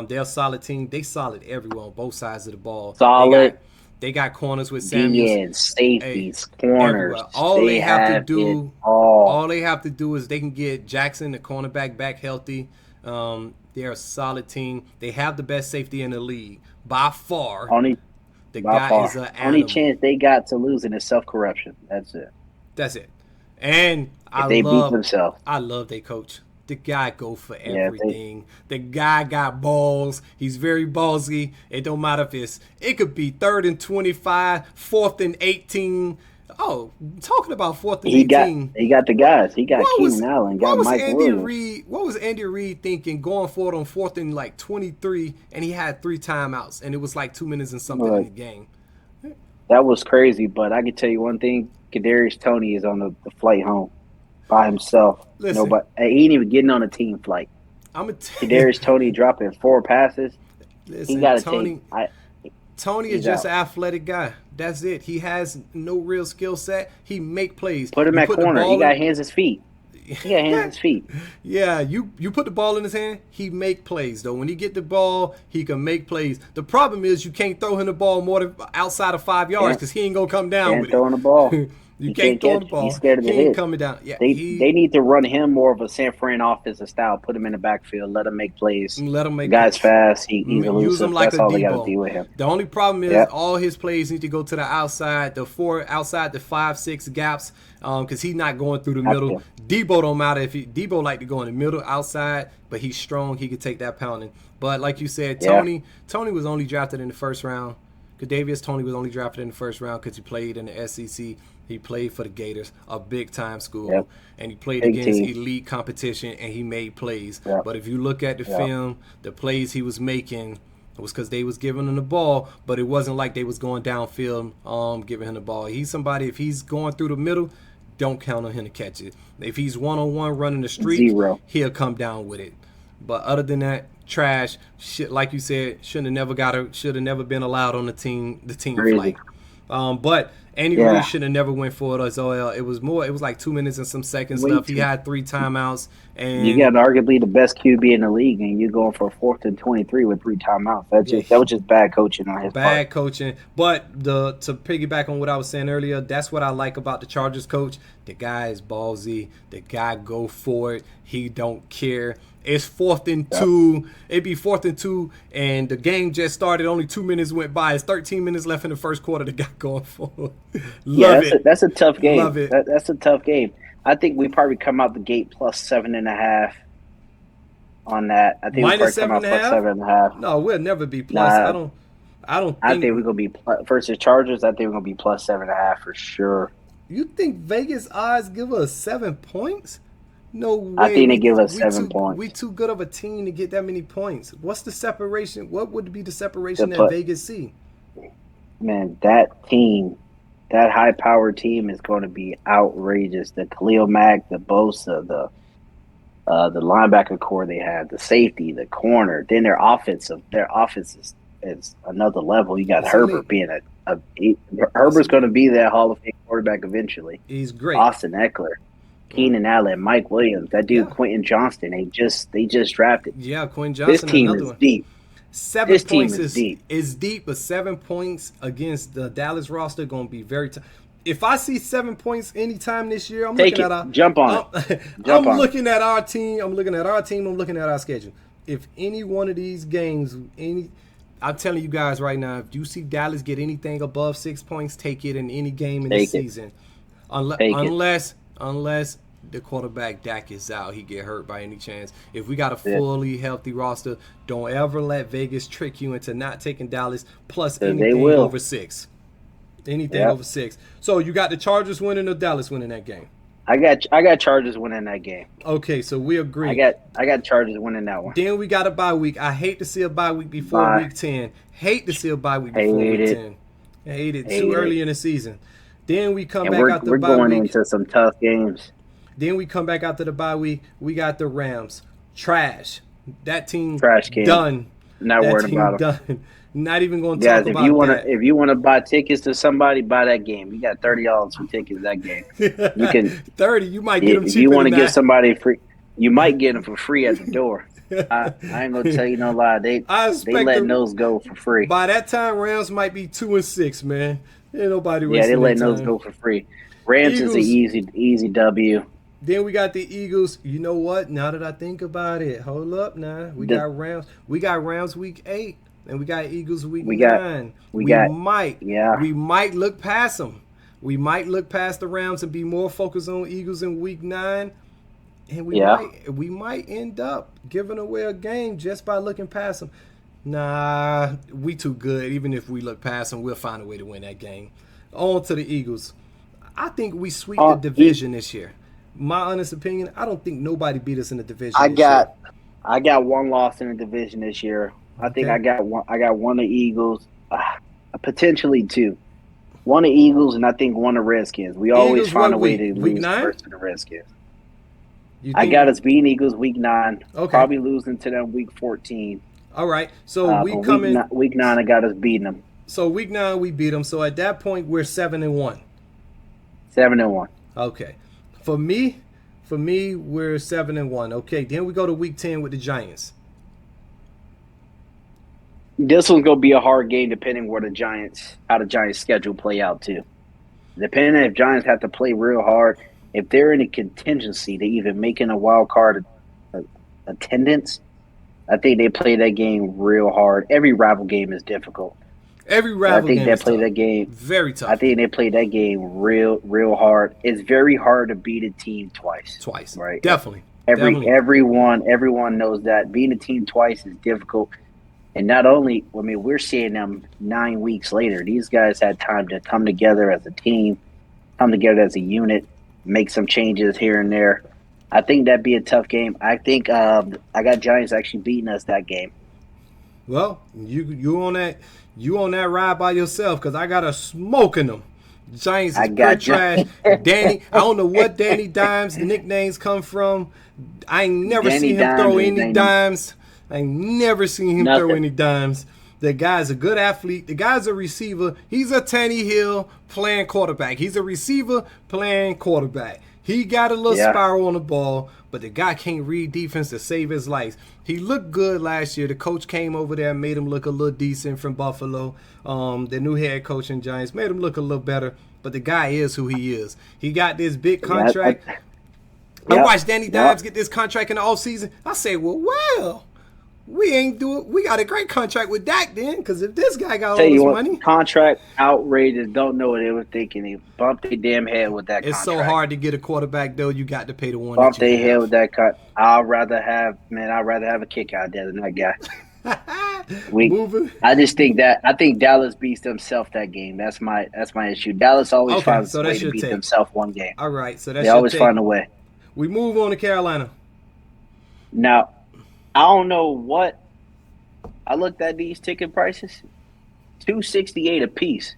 A: They're a solid team. They solid everywhere on both sides of the ball.
B: Solid.
A: They got corners with Samuels,
B: safeties, corners.
A: Everywhere. All they have to do is they can get Jackson, the cornerback, back healthy. They're a solid team. They have the best safety in the league by far. The guy is an animal.
B: Only chance they got to losing is self-corruption. That's it.
A: And
B: beat themselves.
A: I love their coach. The guy go for everything. The guy got balls. He's very ballsy. It don't matter if it could be 3rd and 25, 4th and 18. Oh, talking about 4th and 18.
B: He got the guys. He got Keenan Allen. Got Mike Williams.
A: What was Andy Reid thinking going forward on 4th and 23, and he had 3 timeouts, and it was like 2 minutes and something in the game.
B: That was crazy, but I can tell you one thing. Kadarius Toney is on the flight home by himself.
A: Listen,
B: he ain't even getting on a team flight. Kadarius Toney dropping 4 passes.
A: Listen, Tony is just an athletic guy. That's it. He has no real skill set. He make plays.
B: Put him at corner. He got hands and feet. He got hands and feet.
A: Yeah, you put the ball in his hand, he make plays, though. When he get the ball, he can make plays. The problem is you can't throw him the ball more than outside of 5 yards because he ain't going to come down with it.
B: Throwing the ball.
A: You can't throw the ball.
B: He's scared of the
A: he ain't
B: hit.
A: coming down. Yeah,
B: they need to run him more of a San Fran offensive style. Put him in the backfield. Let him make plays.
A: Let him make
B: the guy's
A: plays.
B: fast. He's elusive.
A: Use him like
B: That's all they got to do with him.
A: The only problem is all his plays need to go to the outside, outside the 5-6 gaps, because he's not going through the middle. Debo don't matter if Debo like to go in the middle, outside, but he's strong. He could take that pounding. But like you said, Tony was only drafted in the first round. Kadarius Toney was only drafted in the first round because he played in the SEC. He played for the Gators, a big-time school, and he played against elite competition, and he made plays. But if you look at the film, the plays he was making was because they was giving him the ball, but it wasn't like they was going downfield giving him the ball. He's somebody, if he's going through the middle, don't count on him to catch it. If he's one-on-one running the street, he'll come down with it. But other than that, trash. Shit, like you said, should have never been allowed on the team flight. But Andy Reid should have never went for it as well. It was like 2 minutes and some seconds left. He had 3 timeouts, and you got
B: arguably the best QB in the league, and you're going for 4th and 23 with 3 timeouts. That was just bad coaching on his part.
A: Bad coaching. But to piggyback on what I was saying earlier, that's what I like about the Chargers coach. The guy is ballsy. The guy go for it. He don't care. It's 4th and 2. It'd be 4th and 2, and the game just started. Only 2 minutes went by. It's 13 minutes left in the first quarter. The guy going for it. Love it.
B: That's a tough game.
A: Love it.
B: That's a tough game. I think we probably come out the gate plus 7.5 on that. I think
A: minus
B: we probably come out plus 7.5.
A: No, we'll never be plus. I think
B: we're gonna be versus Chargers. I think we're gonna be plus 7.5 for sure.
A: You think Vegas odds give us 7 points? No way.
B: I think they give us 7 points.
A: We too good of a team to get that many points. What's the separation? What would be the separation that Vegas see?
B: Man, that team, that high-powered team is going to be outrageous. The Khalil Mack, the Bosa, the linebacker core they have, the safety, the corner. Then their offense is another level. You got Herbert being Herbert's going to be that Hall of Fame quarterback eventually.
A: He's great.
B: Austin Eckler. Keenan Allen, Mike Williams, that dude Quentin Johnston, they just drafted.
A: Yeah, Quentin Johnston.
B: This team is deep.
A: 7 points is deep, but 7 points against the Dallas roster going to be very tough. If I see 7 points anytime this year, I'm looking at our team. I'm looking at our schedule. If any one of these games, I'm telling you guys right now, if you see Dallas get anything above 6 points, take it in any game in the season. Unless the quarterback Dak is out, he get hurt by any chance. If we got a fully healthy roster, don't ever let Vegas trick you into not taking Dallas plus anything over 6. Anything over 6. So you got the Chargers winning or Dallas winning that game?
B: I got Chargers winning that game.
A: Okay, so we agree.
B: I got Chargers winning that one.
A: Then we got a bye week. I hate to see a bye week before week 10. Hate to see a bye week before week 10. Hate it. Too early in the season. Then we come back out the bye week.
B: We're going into some tough games.
A: Then we come back after the bye week. We got the Rams. Trash. That team done.
B: Not worried about them.
A: Done. Not even going to talk about that.
B: If you want to buy tickets to somebody, buy that game. You got $30 for tickets that game. You can
A: 30. You might get them cheaper.
B: If you want to give somebody free, you might get them for free at the door. I ain't gonna tell you no lie. They letting those go for free.
A: By that time, Rams might be 2-6, man. Ain't nobody.
B: They letting those go for free. Rams is an easy W.
A: Then we got the Eagles. You know what? Now that I think about it, hold up now. We got Rams. We got Rams week 8, and we got Eagles week 9. We might look past them. We might look past the Rams and be more focused on Eagles in week 9. And we might end up giving away a game just by looking past them. Nah, we too good. Even if we look past them, we'll find a way to win that game. On to the Eagles. I think we sweep the division this year. My honest opinion, I don't think nobody beat us in the division. I
B: got one loss in the division this year. I think I got one of the Eagles, potentially 2. One of the Eagles and I think one of the Redskins. We always find a way to lose first to the Redskins. I got us beating Eagles week 9.
A: Okay.
B: Probably losing to them week 14.
A: All right. So we come in
B: week 9. I got us beating them.
A: So week 9 we beat them. So at that point we're 7-1.
B: 7-1.
A: Okay. For me, we're 7-1. Okay. Then we go to week 10 with the Giants.
B: This one's gonna be a hard game, depending how the Giants' schedule play out too. Depending if Giants have to play real hard, if they're in a contingency to even making a wild card attendance, I think they play that game real hard. Every rival game is difficult.
A: Every rival game is tough. I think they play
B: that game
A: very tough.
B: I think they play that game real hard. It's very hard to beat a team twice. Right?
A: Definitely.
B: Everyone knows that beating a team twice is difficult. And not only, I mean, we're seeing them 9 weeks later. These guys had time to come together as a team, come together as a unit, make some changes here and there. I think that'd be a tough game. I think I got Giants actually beating us that game.
A: Well, you on that ride by yourself, because I got a smoking them. Giants is good trash. Danny, I don't know what Danny Dimes the nicknames come from. I ain't never seen him throw any dimes. I ain't never seen him throw any dimes. The guy's a good athlete. The guy's a receiver. He's a Tannehill playing quarterback. He's a receiver playing quarterback. He got a little spiral on the ball, but the guy can't read defense to save his life. He looked good last year. The coach came over there and made him look a little decent from Buffalo. The new head coach in Giants made him look a little better, but the guy is who he is. He got this big contract. I watched Danny Dimes get this contract in the offseason. I say, well, we got a great contract with Dak then, because if this guy got all this money.
B: Contract outrageous. Don't know what they were thinking. They bumped their damn head with that contract.
A: It's so hard to get a quarterback, though. You got to pay the one.
B: Bump their head with that cut. I'd rather have a kick out there than that guy. I just think I think Dallas beats themselves that game. That's my issue. Dallas always finds a way to beat themselves one game.
A: All right, so
B: they always find a way.
A: We move on to Carolina.
B: Now, I don't know what. I looked at these ticket prices, $268 a piece.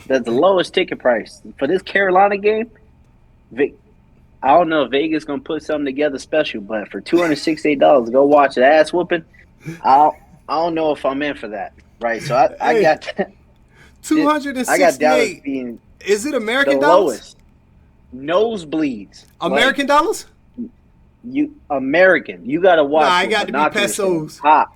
B: That's the lowest ticket price for this Carolina game. I don't know if Vegas gonna put something together special, but for $268 to go watch an ass whooping, I don't know if I'm in for that. Right, so I got
A: $268.
B: I got Dallas being.
A: Is it American dollars?
B: Lowest nosebleeds.
A: American dollars?
B: American. You gotta watch.
A: I got to be pesos.
B: Hot.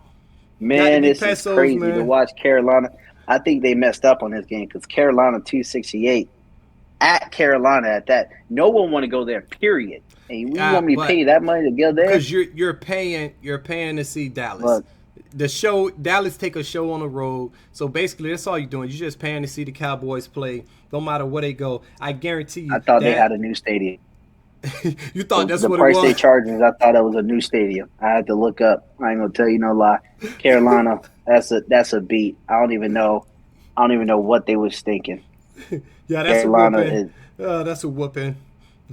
B: Man, this is crazy to watch Carolina. I think they messed up on this game because Carolina $268 at Carolina at that. No one want to go there. Period. And you want me to pay that money to go there?
A: Because you're paying to see Dallas. Look, the show, Dallas take a show on the road. So basically, that's all you're doing. You're just paying to see the Cowboys play, no matter where they go. I guarantee you.
B: I thought they had a new stadium.
A: You thought that's what it was?
B: The price they charged us, I thought it was a new stadium. I had to look up. I ain't gonna tell you no lie. Carolina, that's a beat. I don't even know what they was thinking.
A: Yeah, that's Carolina a whooping. That's a whooping.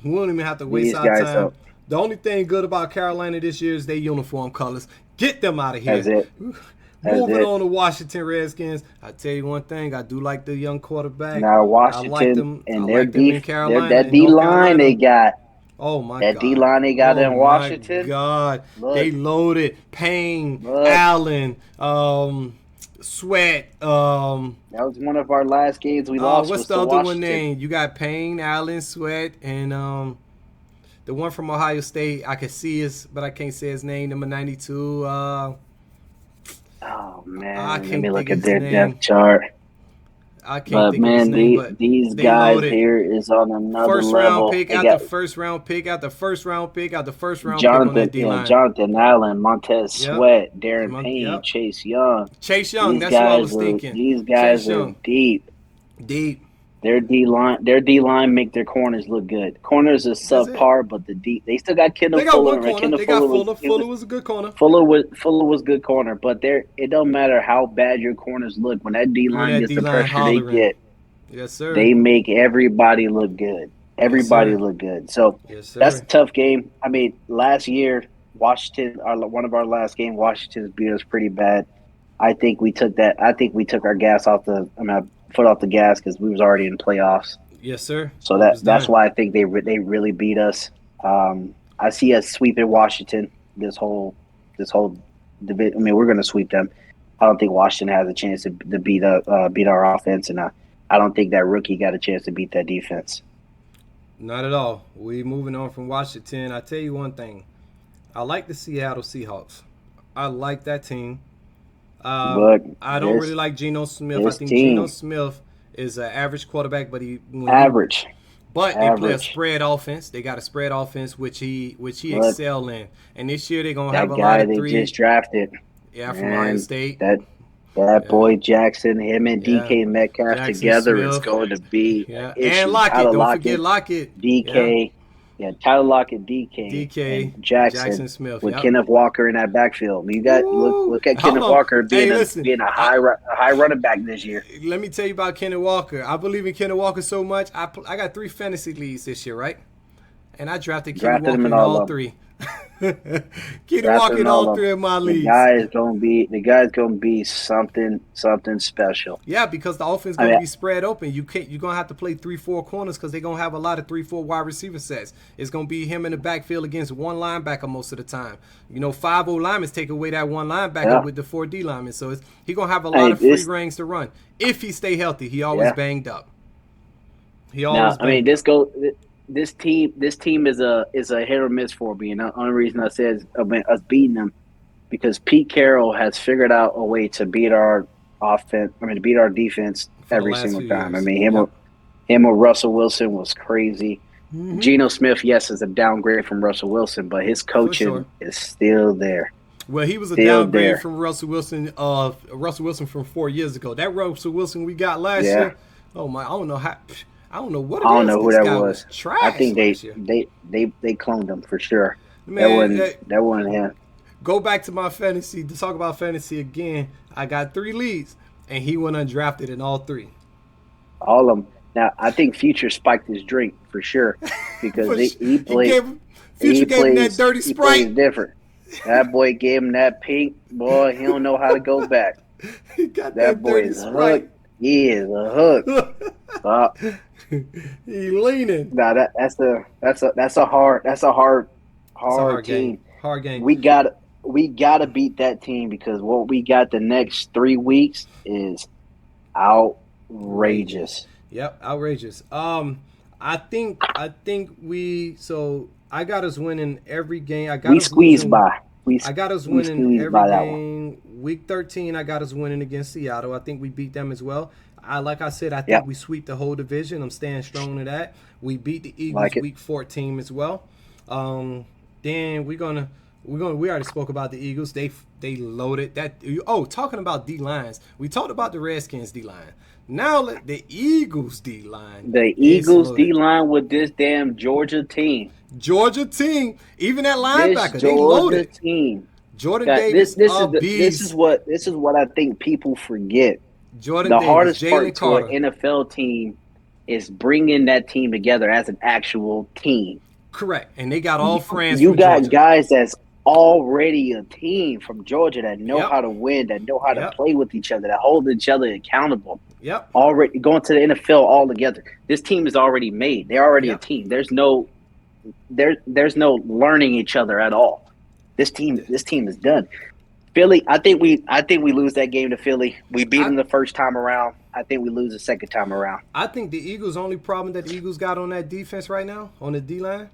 A: We don't even have to waste our time. Up. The only thing good about Carolina this year is their uniform colors. Get them out of here.
B: That's it.
A: Moving on to Washington Redskins. I tell you one thing, I do like the young quarterback.
B: Now Washington, I like them, and their D-line they got.
A: Oh, my God.
B: That D-line they got in Washington.
A: Oh, my God. Look. They loaded. Payne, Allen, Sweat.
B: That was one of our last games we lost.
A: What's the other one name? You got Payne, Allen, Sweat, and the one from Ohio State. I can see his, but I can't say his name. Number 92.
B: Oh, man. Let me look at their depth chart.
A: I can't think of his name,
B: these guys loaded. Here is on another level.
A: First round pick out the first round pick on that D-line.
B: Jonathan Allen, Montez Sweat, Darren Payne, Chase Young.
A: That's what I was thinking.
B: These guys are deep. Their D-line make their corners look good. Corners are subpar, but they still got Kendall Fuller.
A: Fuller was a good corner.
B: Fuller was good corner, but it don't matter how bad your corners look. When that D-line gets the pressure they get,
A: yes, sir,
B: they make everybody look good. Everybody look good. So that's a tough game. I mean, last year, Washington, one of our last games, Washington beat us pretty bad. I think we took our gas off foot off the gas because we was already in playoffs.
A: Yes, sir.
B: So that's why I think they really beat us. I see us sweeping Washington this whole division. I mean, we're going to sweep them. I don't think Washington has a chance to beat our offense, and I don't think that rookie got a chance to beat that defense.
A: Not at all. We moving on from Washington. I tell you one thing. I like the Seattle Seahawks. I like that team. I don't really like Geno Smith. I think Geno Smith is an average quarterback, but they play a spread offense. They got a spread offense, which he excel in. And this year they're gonna have a lot of
B: they just drafted.
A: Yeah, from Ohio State.
B: That boy Jackson, him and DK Metcalf Jackson together Smith. Is going to be
A: and Lockett. Don't forget Lockett.
B: DK. Yeah, Tyler Lockett, DK, and Jackson
A: Smith
B: with Kenneth Walker in that backfield. You got look at Kenneth Walker being a high running back this year.
A: Let me tell you about Kenneth Walker. I believe in Kenneth Walker so much. I got 3 fantasy leagues this year, right? And I drafted Kenneth Walker in all 3. Kenneth Walker in all 3 of my leagues.
B: The guy's gonna be something special.
A: Yeah, because the offense gonna be spread open. You're gonna have to play 3-4 corners because they're gonna have a lot of 3-4 wide receiver sets. It's gonna be him in the backfield against 1 linebacker most of the time. 5 O linemen take away that 1 linebacker with the 4 D linemen. So he's gonna have a lot of free range to run if he stay healthy. He always banged up.
B: This team is a hit or miss for me, and the only reason I said us beating them because Pete Carroll has figured out a way to beat our offense. To beat our defense every single time.
A: Years.
B: Him with Russell Wilson was crazy. Mm-hmm. Geno Smith, yes, is a downgrade from Russell Wilson, but his coaching is still there.
A: Well, he was a downgrade from Russell Wilson. Russell Wilson from 4 years ago. That Russell Wilson we got last year. Oh my! I don't know what. I don't know
B: who that was. I think they cloned him for sure. Man, that wasn't him.
A: Go back to my fantasy to talk about fantasy again. I got 3 leads, and he went undrafted in all 3.
B: All of them. Now I think Future spiked his drink for sure because he played.
A: Future gave him that dirty Sprite.
B: He plays different. That boy gave him that pink. Boy, he don't know how to go back.
A: He got that boy is
B: hooked. He is a hook.
A: He leaning.
B: Nah, that's a hard team.
A: Hard game.
B: We gotta beat that team because what we got the next 3 weeks is outrageous.
A: Yep, outrageous. I think I got us winning every game. I got us winning every game. Week 13, I got us winning against Seattle. I think we beat them as well. Like I said, I think we sweep the whole division. I'm staying strong to that. We beat the Eagles week 14 as well. Then we already spoke about the Eagles. They loaded that. Talking about D lines, we talked about the Redskins D line. Now the Eagles D line.
B: The Eagles D line with this damn Georgia team.
A: Even that linebacker, they loaded.
B: Team.
A: Jordan Davis,
B: this is what I think people forget.
A: The
B: hardest part to an NFL team is bringing that team together as an actual team.
A: Correct, and they got all friends.
B: You got guys that's already a team from Georgia that know how to win, that know how to play with each other, that hold each other accountable.
A: Yep.
B: Already going to the NFL all together. This team is already made. They're already a team. There's no learning each other at all. This team is done. Philly, I think we lose that game to Philly. We beat them the first time around. I think we lose the second time around.
A: I think the Eagles' only problem that the Eagles got on that defense right now, on the D-line,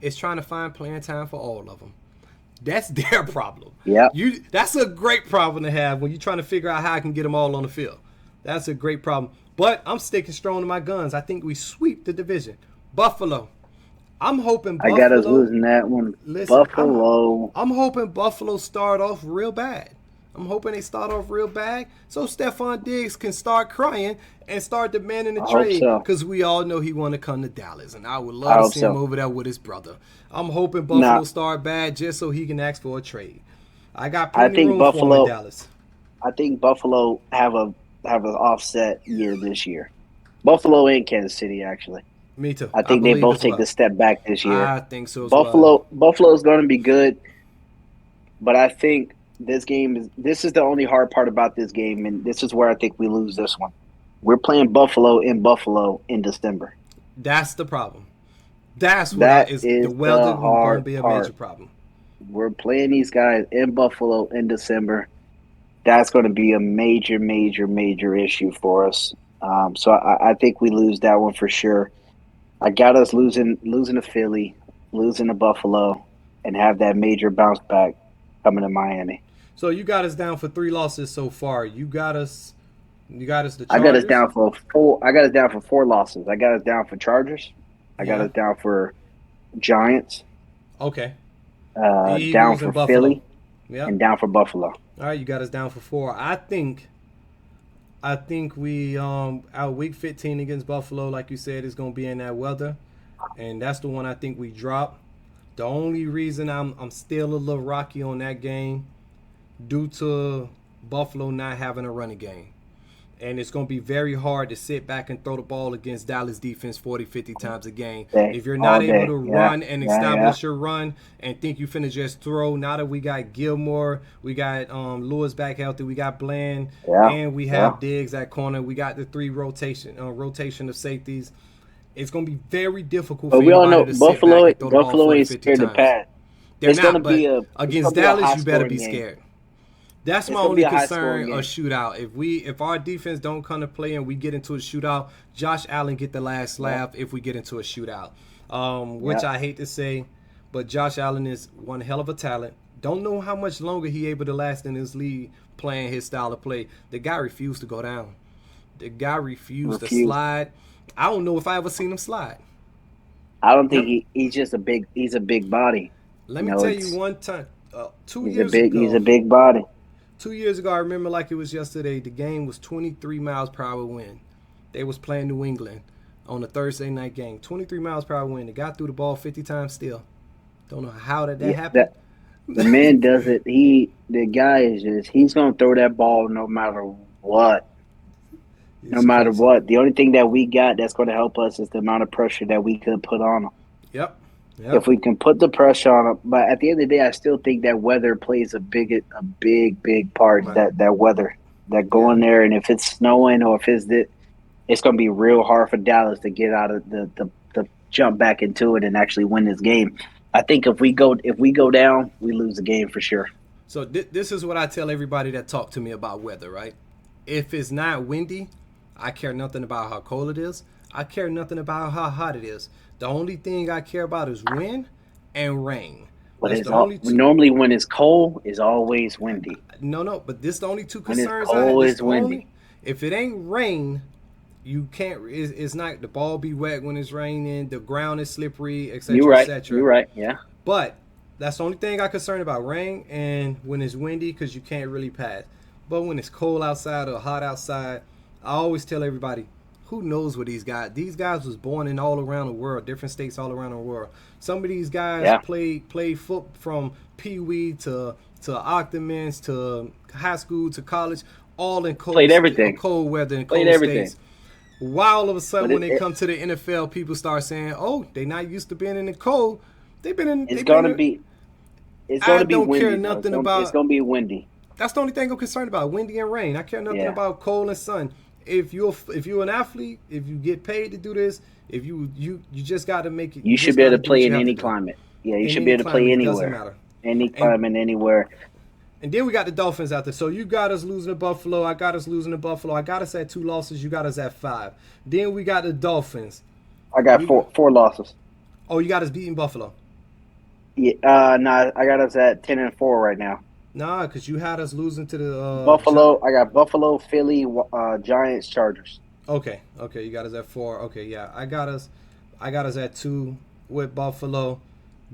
A: is trying to find playing time for all of them. That's their problem.
B: Yeah.
A: That's a great problem to have when you're trying to figure out how I can get them all on the field. That's a great problem. But I'm sticking strong to my guns. I think we sweep the division. Buffalo. I'm hoping Buffalo.
B: I got us losing that one.
A: Listen,
B: Buffalo.
A: I'm hoping Buffalo start off real bad. I'm hoping they start off real bad so Stephon Diggs can start crying and start demanding a trade because we all know he want to come to Dallas, and I would love to see him over there with his brother. I'm hoping Buffalo start bad just so he can ask for a trade. I got plenty of room for him in Dallas.
B: I think Buffalo have an offset year this year. Buffalo and Kansas City, actually.
A: Me too.
B: I think they both take the step back this year.
A: I think so as
B: Buffalo's going to be good, but I think this is the only hard part about this game, and this is where I think we lose this one. We're playing Buffalo in December.
A: That's the problem. That is the weather going to be a major problem.
B: We're playing these guys in Buffalo in December. that's going to be a major, major, major issue for us. So I think we lose that one for sure. I got us losing to Philly, losing to Buffalo, and have that major bounce back coming to Miami.
A: So you got us down for 3 losses so far. You got us the
B: I got us
A: Chargers.
B: down for four. I got us down for 4 losses. I got us down for Chargers. I got
A: Yeah.
B: us down for Giants.
A: Okay.
B: Down
A: Eagles
B: for
A: and Buffalo.
B: Philly,
A: Yeah.
B: and down for Buffalo.
A: All right, you got us down for 4. I think we our week 15 against Buffalo, like you said, is gonna be in that weather, and that's the one I think we drop. The only reason I'm still a little rocky on that game, due to Buffalo not having a running game. And it's going to be very hard to sit back and throw the ball against Dallas defense 40, 50 times a game. If you're not able to run and establish your run and think you finna just throw, now that we got Gilmore, we got Lewis back healthy, we got Bland, and we have Diggs at corner, we got the 3 rotation of safeties. It's going to be very difficult for anybody to sit back and throw the ball 40, 50 times. They're not, but against Dallas, you better be scared. That's my only concern, a shootout. If our defense don't come to play and we get into a shootout, Josh Allen get the last laugh if we get into a shootout. Which I hate to say, but Josh Allen is one hell of a talent. Don't know how much longer he able to last in this league playing his style of play. The guy refused to go down. The guy refused to slide. I don't know if I ever seen him slide.
B: I don't think he's just a big body.
A: Let me tell you one time, 2 years ago.
B: He's a big body.
A: 2 years ago, I remember like it was yesterday, the game was 23 miles per hour wind. They was playing New England on a Thursday night game. 23 miles per hour wind. The guy threw the ball 50 times still. Don't know how that happened.
B: The man does it. The guy is he's going to throw that ball no matter what. No matter what. The only thing that we got that's going to help us is the amount of pressure that we could put on him.
A: Yep.
B: If we can put the pressure on them, but at the end of the day, I still think that weather plays a big part. Right. That weather, that going there, and if it's snowing or if it's going to be real hard for Dallas to get out of the jump back into it and actually win this game. I think if we go down, we lose the game for sure.
A: So this is what I tell everybody that talk to me about weather, right? If it's not windy, I care nothing about how cold it is. I care nothing about how hot it is. The only thing I care about is wind and rain.
B: But normally when it's cold, it's always windy.
A: No, but this is the only 2 concerns
B: I have. Always windy.
A: If it ain't rain, you can't. It's not the ball be wet when it's raining. The ground is slippery, etc.
B: You're right.
A: Et
B: You're right. Yeah.
A: But that's the only thing I'm concerned about: rain and when it's windy, because you can't really pass. But when it's cold outside or hot outside, I always tell everybody, who knows what these guys? These guys was born in all around the world, different states all around the world. Some of these guys played foot from Pee-wee to Octomans to high school to college, all in cold weather and cold states. Why all of a sudden when they come to the NFL, people start saying, "Oh, they not used to being in the cold. They've been in."
B: It's going to be windy.
A: I don't care nothing about.
B: It's going to be windy.
A: That's the only thing I'm concerned about: windy and rain. I care nothing about cold and sun. If you're an athlete, if you get paid to do this, if you just got to make it.
B: You should be able to play in any climate. Yeah, you should be able to play anywhere. Doesn't matter. Any climate, anywhere.
A: And then we got the Dolphins out there. So you got us losing to Buffalo. I got us losing to Buffalo. I got us at 2 losses. You got us at 5. Then we got the Dolphins.
B: I got four losses.
A: Oh, you got us beating Buffalo.
B: Yeah. I got us at 10-4 right now.
A: Nah, because you had us losing to the
B: Buffalo. I got Buffalo, Philly, Giants, Chargers.
A: Okay, you got us at 4. Okay, yeah, I got us at 2 with Buffalo,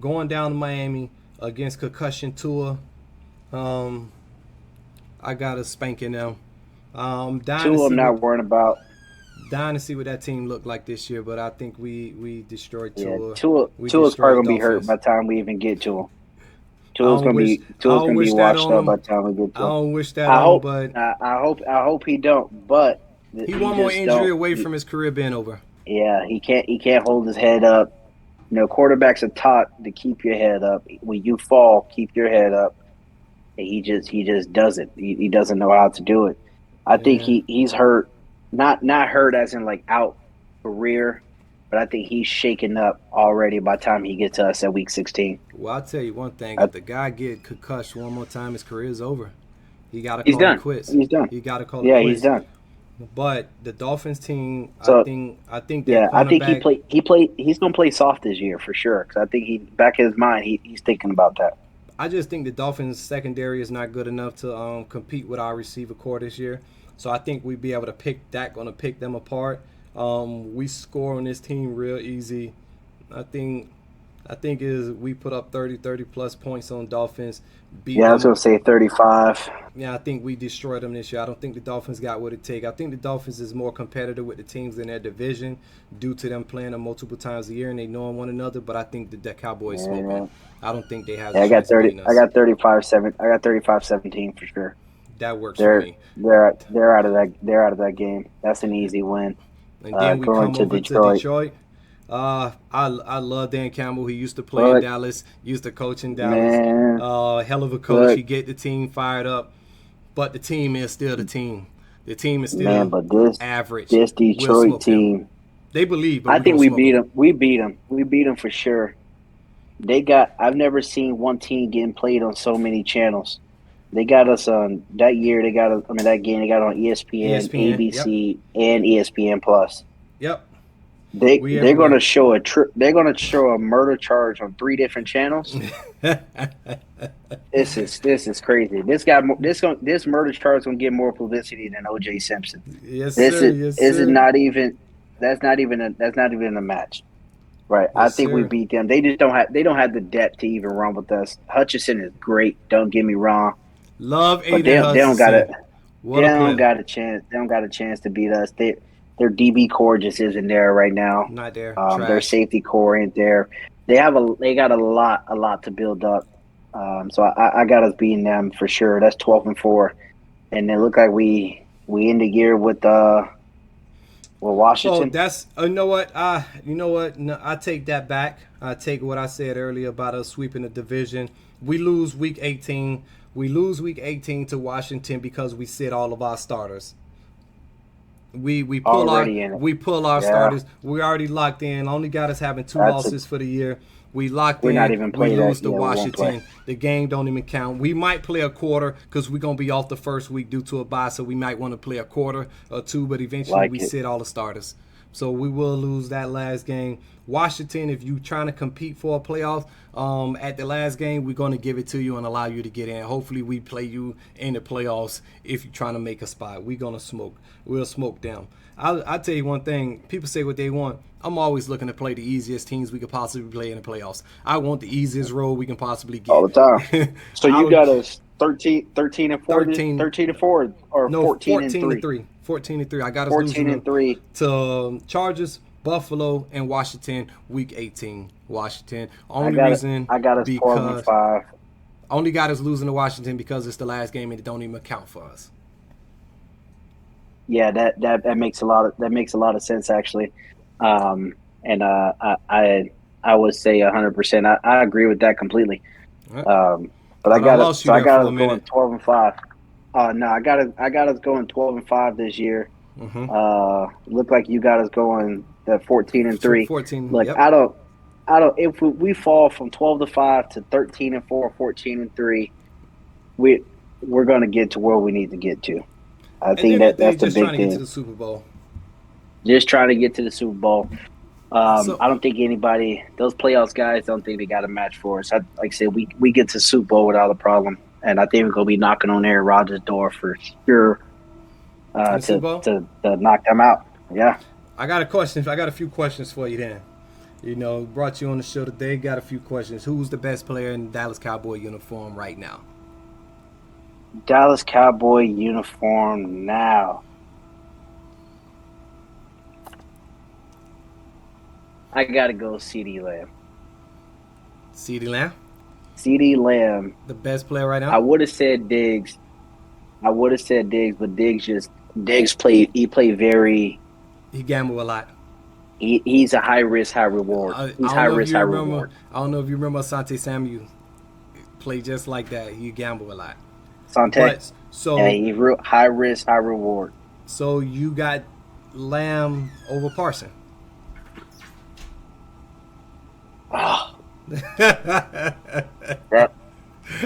A: going down to Miami against concussion Tua. I got us spanking them.
B: Tua, I'm not worrying about.
A: Dying to see what that team looked like this year, but I think we destroyed Tua.
B: Yeah, Tua's probably gonna be hurt by the time we even get to him. Tua's gonna be washed up by the time we get to him.
A: I don't wish that on, but
B: I hope he don't. But
A: he one more injury away from his career being over.
B: Yeah, he can't hold his head up. You know, quarterbacks are taught to keep your head up. When you fall, keep your head up. And he just doesn't. He doesn't know how to do it. I think he's hurt. Not hurt as in like out career, but I think he's shaken up already by the time he gets to us at week 16.
A: Well, I'll tell you one thing. If the guy get concussed one more time, his career is over. He got to
B: He's
A: call it
B: done.
A: quits.
B: He's done.
A: He got to call it
B: Yeah,
A: quits.
B: he's done.
A: But the Dolphins team,
B: So
A: I think their
B: I think
A: cornerback.
B: he's gonna play soft this year for sure. Because I think back in his mind, he's thinking about that.
A: I just think the Dolphins secondary is not good enough to compete with our receiver core this year. So I think we'd be able to pick them apart. We score on this team real easy. I think is we put up 30 plus points on Dolphins. Beat
B: Yeah, I was
A: them.
B: gonna say 35.
A: Yeah, I think we destroyed them this year. I don't think the Dolphins got what it takes. I think the Dolphins is more competitive with the teams in their division due to them playing them multiple times a year and they knowing one another. But I think the Cowboys smoke them. I don't think they have.
B: Yeah,
A: a
B: I got
A: chance of
B: 30.
A: beating us.
B: I got 35-7. I got 35-17 for sure.
A: That works for me.
B: They're out of that. They're out of that game. That's an easy win.
A: And then we
B: going
A: come over
B: Detroit.
A: to Detroit. I love Dan Campbell. He used to play in Dallas. Used to coach in Dallas.
B: Man,
A: hell of a coach. He get the team fired up. But the team is still the team. The team is still average.
B: This Detroit team.
A: They believe. But
B: I think we beat them. We beat them. We beat them for sure. I've never seen one team getting played on so many channels. They got us on that year. That game. They got on ESPN, ABC, and ESPN Plus.
A: Yep.
B: They're going to show they're going to show a murder charge on 3 different channels. This is crazy. This murder charge is going to get more publicity than O.J. Simpson.
A: Yes,
B: this
A: sir.
B: is not even. That's not even a match. Right.
A: Yes,
B: I think we beat them. They just don't have the depth to even run with us. Hutchinson is great. Don't get me wrong.
A: Love Aiden
B: But they don't got it.
A: They
B: don't got a chance. They don't got a chance to beat us. Their DB core just isn't there right now.
A: Not there.
B: Their safety core ain't there. They got a lot to build up. So I got us beating them for sure. That's 12-4, and it looked like we end the year with Washington.
A: So that's you know what? No, I take that back. I take what I said earlier about us sweeping the division. We lose week 18. We lose week 18 to Washington because we sit all of our starters. We pull our starters. We already locked in. Only got us having 2 losses for the year. We locked in.
B: Not even
A: we lose to
B: Yeah,
A: Washington. The game don't even count. We might play a quarter because we're going to be off the first week due to a bye, so we might want to play a quarter or 2, but eventually we sit all the starters. So we will lose that last game. Washington, if you're trying to compete for a playoff, at the last game, we're going to give it to you and allow you to get in. Hopefully we play you in the playoffs if you're trying to make a spot. We're going to smoke. We'll smoke them. I'll tell you one thing. People say what they want. I'm always looking to play the easiest teams we could possibly play in the playoffs. I want the easiest role we can possibly get.
B: All the time. So you got us 13-4, 13-4, or
A: no,
B: 14-3.
A: 14-3. I got us
B: 14-3
A: to Chargers, Buffalo, and Washington. Week 18, Washington.
B: I got us 12-5.
A: Only got us losing to Washington because it's the last game and it don't even count for us.
B: Yeah, that makes a lot of sense actually, and I would say 100%. I agree with that completely. Right. But I got us going 12-5. No, I got us going 12-5 this year. Mm-hmm. Looked like you got us going 14-3.
A: 14.
B: Like
A: yep.
B: I don't. If we fall from 12-5 to 13-4, 14-3, we're gonna get to where we need to get to. I think that's the big thing.
A: Just trying to get to the Super Bowl.
B: Just trying to get to the Super Bowl. I don't think those playoffs guys, don't think they got a match for us. Like I said, we get to the Super Bowl without a problem, and I think we're gonna be knocking on Aaron Rodgers' door for sure to knock them out. Yeah.
A: I got a few questions for you then. Brought you on the show today. Got a few questions. Who's the best player in Dallas Cowboy uniform right now?
B: Dallas Cowboy uniform now. I gotta go CeeDee Lamb.
A: CeeDee Lamb?
B: CeeDee Lamb.
A: The best player right now?
B: I would have said Diggs. But Diggs played very.
A: He gambled a lot.
B: He's a high risk, high reward. He's high risk, high reward.
A: I don't know if you remember Asante Samuel played just like that. He gambled a lot.
B: He's real high risk, high reward.
A: So you got Lamb over Parson.
B: Oh.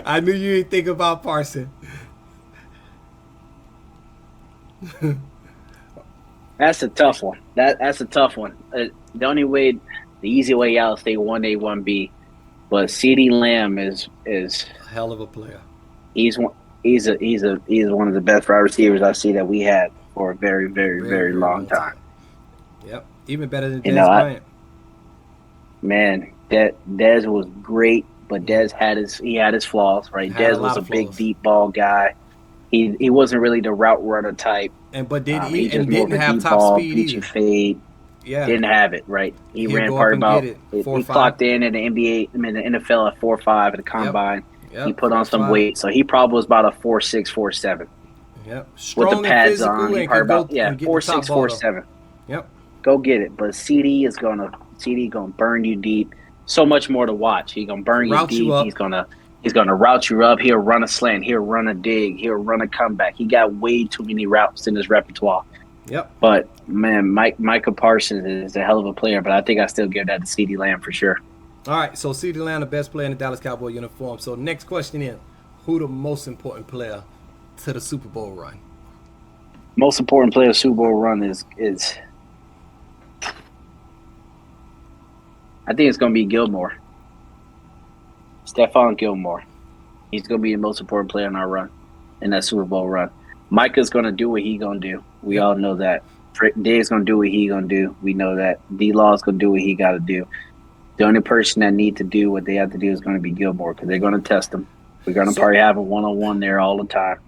A: I knew you didn't think about Parson.
B: That's a tough one. That's a tough one. The easy way out is they 1A, 1B. But CeeDee Lamb is
A: A hell of a player.
B: he's one he's one of the best wide receivers I see that we had for a very, very,
A: Very,
B: very
A: very
B: long time.
A: Yep. Even better than
B: You
A: Dez
B: know,
A: Bryant.
B: Man, Dez was great, but Dez had his flaws, right?
A: Had a
B: Dez was
A: lot
B: a
A: of
B: big
A: flaws.
B: deep ball guy. He wasn't really the route runner type.
A: But
B: He just more of
A: didn't
B: a
A: have
B: deep
A: top
B: ball,
A: speed
B: beat you
A: either.
B: fade.
A: Yeah.
B: Didn't have it, right? He
A: He'll
B: ran
A: go up
B: probably
A: and
B: about
A: get it. 4
B: he
A: or 5.
B: clocked in the NBA, in the NFL at 4.5 at the combine.
A: Yep.
B: He put on some
A: 4.5.
B: weight, so he probably was about a 4.6, 4.7.
A: Yep.
B: With
A: Strong
B: the
A: and
B: pads
A: physical
B: on, he
A: and
B: probably
A: could go
B: about
A: and get the
B: 4.6,
A: top ball.
B: 4.7.
A: Yep.
B: Go get it. But CD gonna burn you deep. So much more to watch. He gonna burn you
A: Route
B: deep.
A: you up.
B: He's gonna route you up. He'll run a slant. He'll run a dig. He'll run a comeback. He got way too many routes in his repertoire.
A: Yep.
B: But man, Micah Parson is a hell of a player. But I think I still give that to CeeDee Lamb for sure.
A: All right. So CeeDee Lamb, the best player in the Dallas Cowboy uniform. So next question is, who the most important player to the Super Bowl run?
B: Most important player of Super Bowl run is I think it's gonna be Gilmore. Stephon Gilmore. He's gonna be the most important player in our run, in that Super Bowl run. Micah's gonna do what he gonna do. We all know that. Dave's gonna do what he gonna do. We know that. D-Law's gonna do what he gotta do. The only person that need to do what they have to do is gonna be Gilmore, because they're gonna test him. We're gonna probably have a one-on-one there all the time.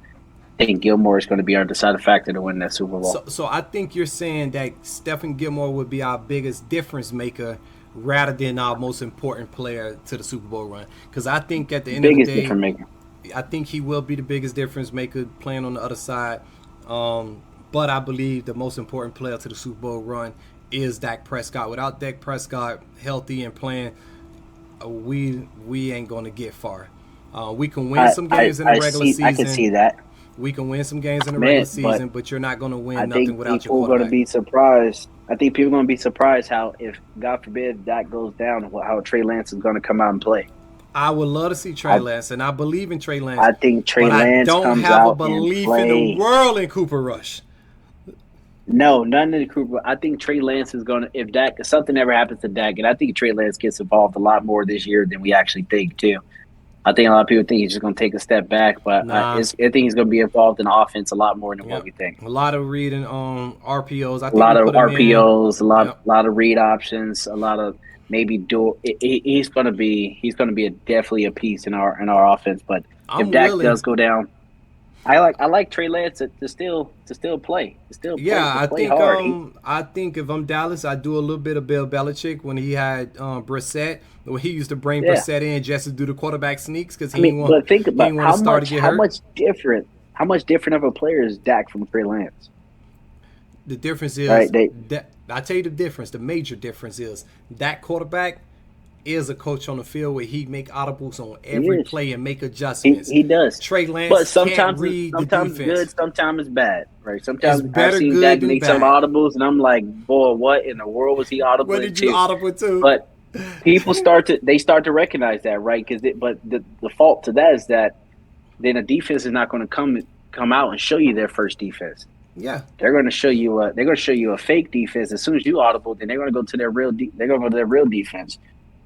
B: I think Gilmore is gonna be our deciding factor to win that Super Bowl.
A: So I think you're saying that Stephon Gilmore would be our biggest difference maker rather than our most important player to the Super Bowl run. Because I think at the end
B: Biggest
A: of the day,
B: difference maker.
A: I think he will be the biggest difference maker playing on the other side. But I believe the most important player to the Super Bowl run is Dak Prescott. Without Dak Prescott healthy and playing, we ain't going to get far. We can win some games in the regular season.
B: I can see that.
A: We can win some games in the regular season, but you're not going to win nothing without your quarterback.
B: I think people are going to be surprised. I think people are going to be surprised how, if God forbid Dak goes down, how Trey Lance is going to come out and play.
A: I would love to see Trey Lance, and I believe in Trey Lance.
B: I think Trey Lance comes out and play.
A: I don't have a belief in the world in Cooper Rush.
B: No, none of the Cooper. I think Trey Lance is going to, if something ever happens to Dak, and I think Trey Lance gets involved a lot more this year than we actually think too. I think a lot of people think he's just going to take a step back, but I think he's going to be involved in the offense a lot more than what we think.
A: A lot of reading on RPOs.
B: A lot of RPOs, a lot of read options, a lot of maybe dual. He's going to be definitely a piece in our offense. But if Dak does go down, I like Trey Lance to still play.
A: I think if I'm Dallas, I do a little bit of Bill Belichick when he had Brissett. Well, he used to bring Brissett in just to do the quarterback sneaks because he didn't want to start to get hurt.
B: How much different of a player is Dak from Trey Lance?
A: The difference is, I tell you the difference. The major difference is that quarterback is a coach on the field where he make audibles on every play and make adjustments.
B: He does.
A: Trey Lance
B: but sometimes
A: read
B: sometimes
A: the defense.
B: Good, sometimes it's bad. Right? Sometimes
A: I've
B: seen Dak make some audibles, and I'm like, boy, what in the world was he audible?
A: What did you audible to?
B: But people start to recognize that, right? But the fault to that is that then a defense is not going to come out and show you their first defense.
A: Yeah,
B: they're going to show you a fake defense. As soon as you audible, then they're going to go to their real. They're going to go to their real defense.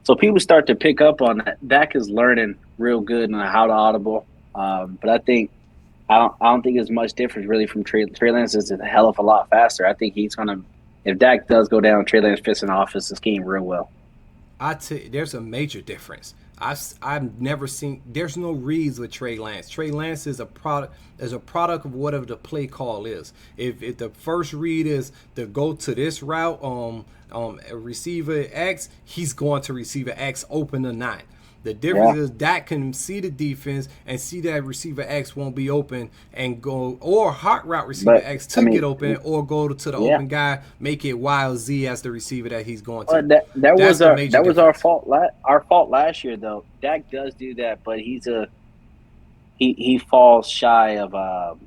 B: So people start to pick up on that. Dak is learning real good on how to audible. But I don't think there's much difference really from Trey Lance. Is a hell of a lot faster. I think he's going to. If Dak does go down, Trey Lance fits in the offensive scheme real well.
A: There's a major difference. I've never seen. There's no reads with Trey Lance. Trey Lance is a product of whatever the play call is. If the first read is to go to this route, receiver X, he's going to receiver X open or not. The difference is Dak can see the defense and see that receiver X won't be open and go, or hot route receiver X to get open, or go to the open guy, make it Y or Z as the receiver that he's going to.
B: That was our fault. Our fault last year, though. Dak does do that, but he falls shy of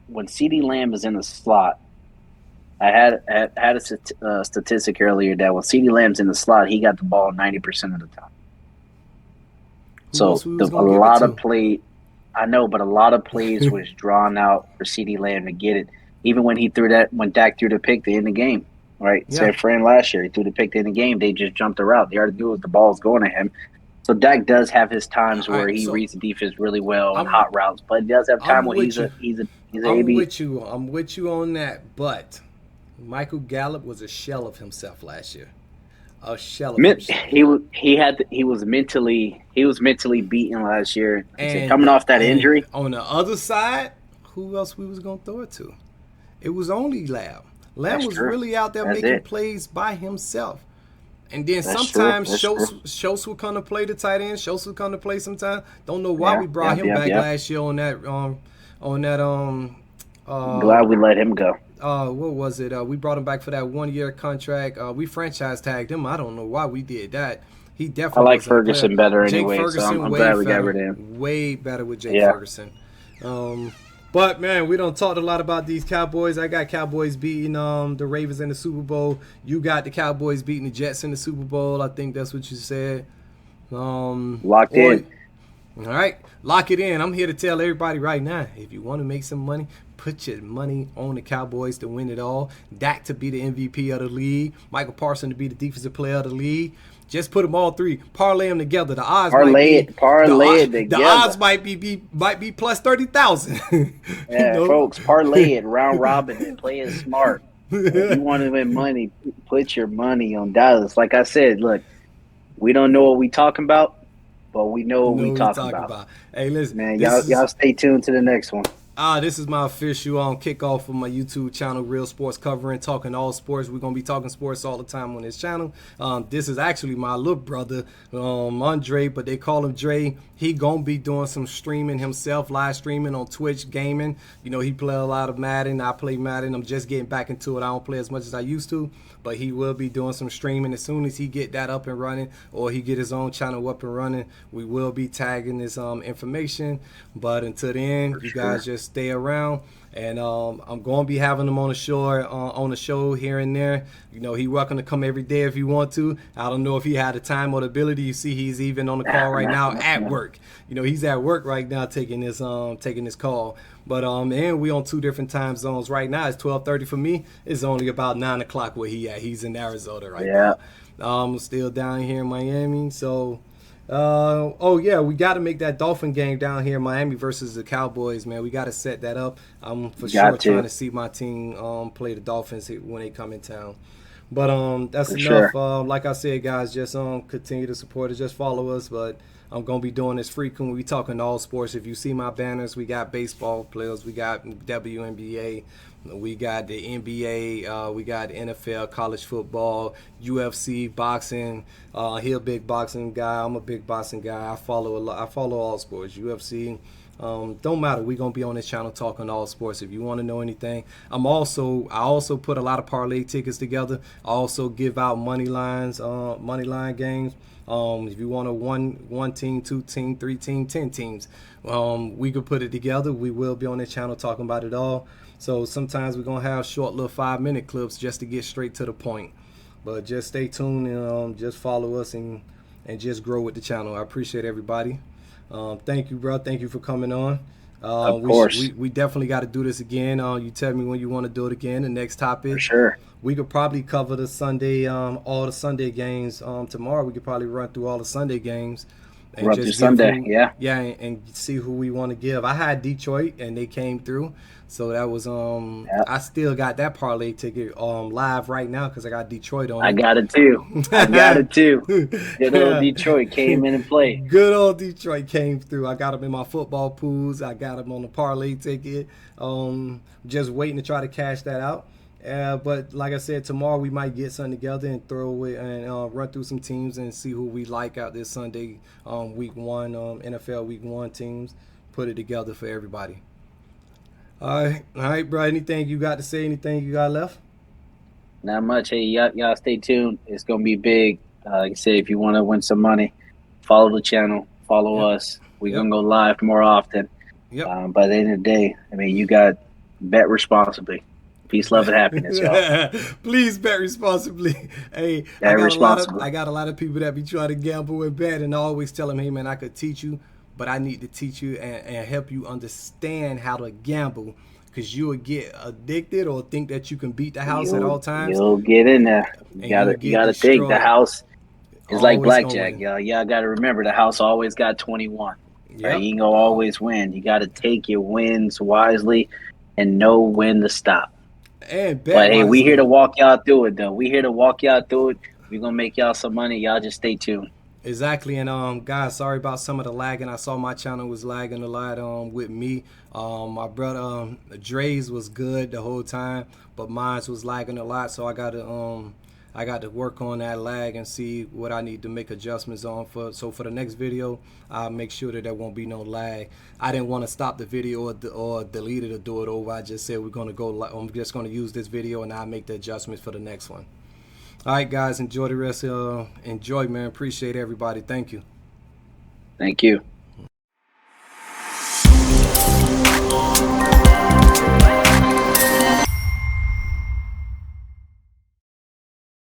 B: when CeeDee Lamb is in the slot. I had a statistic earlier that when CeeDee Lamb's in the slot, he got the ball 90% of the time. So a lot of plays was drawn out for CeeDee Lamb to get it. even when Dak threw the pick to end the game, right?
A: Yeah.
B: San Fran last year, he threw the pick to end the game. They just jumped the route. They already knew what the ball's going to him. So Dak does have his times where he reads the defense really well and hot routes, but he does have time where he's an AB.
A: I'm with you on that, but Michael Gallup was a shell of himself last year. A shell of himself.
B: He was mentally beaten last year. And coming off that injury.
A: On the other side, who else we was gonna throw it to? It was only Lamb. Lamb was really out there making plays by himself. And then sometimes Schultz would come to play the tight end. Schultz would come to play sometimes. Don't know why we brought him back last year on that
B: glad we let him go.
A: What was it? We brought him back for that 1-year contract. We franchise tagged him. I don't know why we did that. He definitely.
B: I like Ferguson better anyway,
A: Ferguson,
B: so I'm glad we got rid of him.
A: Way better with Jake Ferguson. But man, we don't talk a lot about these Cowboys. I got Cowboys beating the Ravens in the Super Bowl. You got the Cowboys beating the Jets in the Super Bowl. I think that's what you said.
B: Locked in.
A: All right, lock it in. I'm here to tell everybody right now, if you want to make some money, put your money on the Cowboys to win it all. Dak to be the MVP of the league. Micah Parson to be the defensive player of the league. Just put them all three. Parlay them together. The odds
B: parlay it together.
A: The odds might be plus 30,000.
B: Yeah, folks, parlay it round robin and play it smart. If you want to win money, put your money on Dallas. Like I said, look, we don't know what we talking about, but we know what we talking about.
A: Hey, listen,
B: man, y'all stay tuned to the next one.
A: This is my official kickoff of my YouTube channel, Real Sports Covering, talking all sports. We're going to be talking sports all the time on this channel. This is actually my little brother, Andre, but they call him Dre. He going to be doing some streaming himself, live streaming on Twitch, gaming. You know, he play a lot of Madden. I play Madden. I'm just getting back into it. I don't play as much as I used to, but he will be doing some streaming. As soon as he get that up and running, or he get his own channel up and running, we will be tagging this information. But until then, you guys just stay around, and I'm going to be having him on the show here and there. You know, he welcome to come every day if he want to. I don't know if he had the time or the ability. You see, he's even on the call right now at work. You know, he's at work right now taking this call. But and we on 2 different time zones right now. It's 12:30 for me. It's only about 9 o'clock where he at. He's in Arizona right now. I'm still down here in Miami, so. We got to make that Dolphin game down here in Miami versus the Cowboys, man. We got to set that up. I'm for sure trying to see my team play the Dolphins when they come in town. But that's enough. Like I said, guys, just continue to support us. Just follow us. But I'm going to be doing this frequent. We talking all sports. If you see my banners, we got baseball players. We got WNBA. We got the NBA, we got NFL, college football, UFC, boxing. He a big boxing guy. I'm a big boxing guy. I follow all sports. UFC. Don't matter. We're gonna be on this channel talking all sports. If you want to know anything, I also put a lot of parlay tickets together. I also give out money line games. If you want a one team, 2 team, 3 team, 10 teams, we could put it together. We will be on this channel talking about it all. So sometimes we're going to have short little 5-minute clips just to get straight to the point. But just stay tuned and just follow us and just grow with the channel. I appreciate everybody. Thank you, bro. Thank you for coming on.
B: Of course.
A: We definitely got to do this again. You tell me when you want to do it again. The next topic.
B: For sure.
A: We could probably cover the Sunday, all the Sunday games. Tomorrow we could probably run through all the Sunday games. And
B: run through Sunday,
A: yeah, and see who we want to give. I had Detroit, and they came through, so that was I still got that parlay ticket live right now because I got Detroit on.
B: I got it too. Good old Detroit came in and played.
A: Good old Detroit came through. I got them in my football pools. I got them on the parlay ticket. Just waiting to try to cash that out. But like I said, tomorrow we might get something together and throw away and run through some teams and see who we like out this Sunday, week 1, NFL week 1 teams. Put it together for everybody. All right, bro. Anything you got to say? Anything you got left?
B: Not much. Hey, y'all stay tuned. It's gonna be big. Like I said, if you want to win some money, follow the channel. Follow us. We're gonna go live more often.
A: Yep.
B: By the end of the day, I mean, you got bet responsibly. Peace, love, and happiness, y'all.
A: Please bet responsibly. Hey, I got a lot of people that be trying to gamble and bet, and I always tell them, hey, man, I could teach you, but I need to teach you and help you understand how to gamble, because you would get addicted or think that you can beat the house at all times.
B: You'll get in there.
A: And
B: You gotta think the house is like
A: Always
B: blackjack, y'all. Y'all gotta remember the house always got 21.
A: Yep.
B: Right? You ain't gonna always win. You gotta take your wins wisely and know when to stop.
A: And
B: but hey, we here to walk y'all through it though. We here to walk y'all through it. We're gonna make y'all some money. Y'all just stay tuned.
A: Exactly. And guys, sorry about some of the lagging. I saw my channel was lagging a lot with me. My brother Dre's was good the whole time, but mine was lagging a lot, so I got to work on that lag and see what I need to make adjustments on for. So for the next video, I'll make sure that there won't be no lag. I didn't want to stop the video or delete it or do it over. I just said we're gonna go. I'm just gonna use this video and I'll make the adjustments for the next one. All right, guys, enjoy the rest. Enjoy, man. Appreciate everybody. Thank you.
B: Thank you.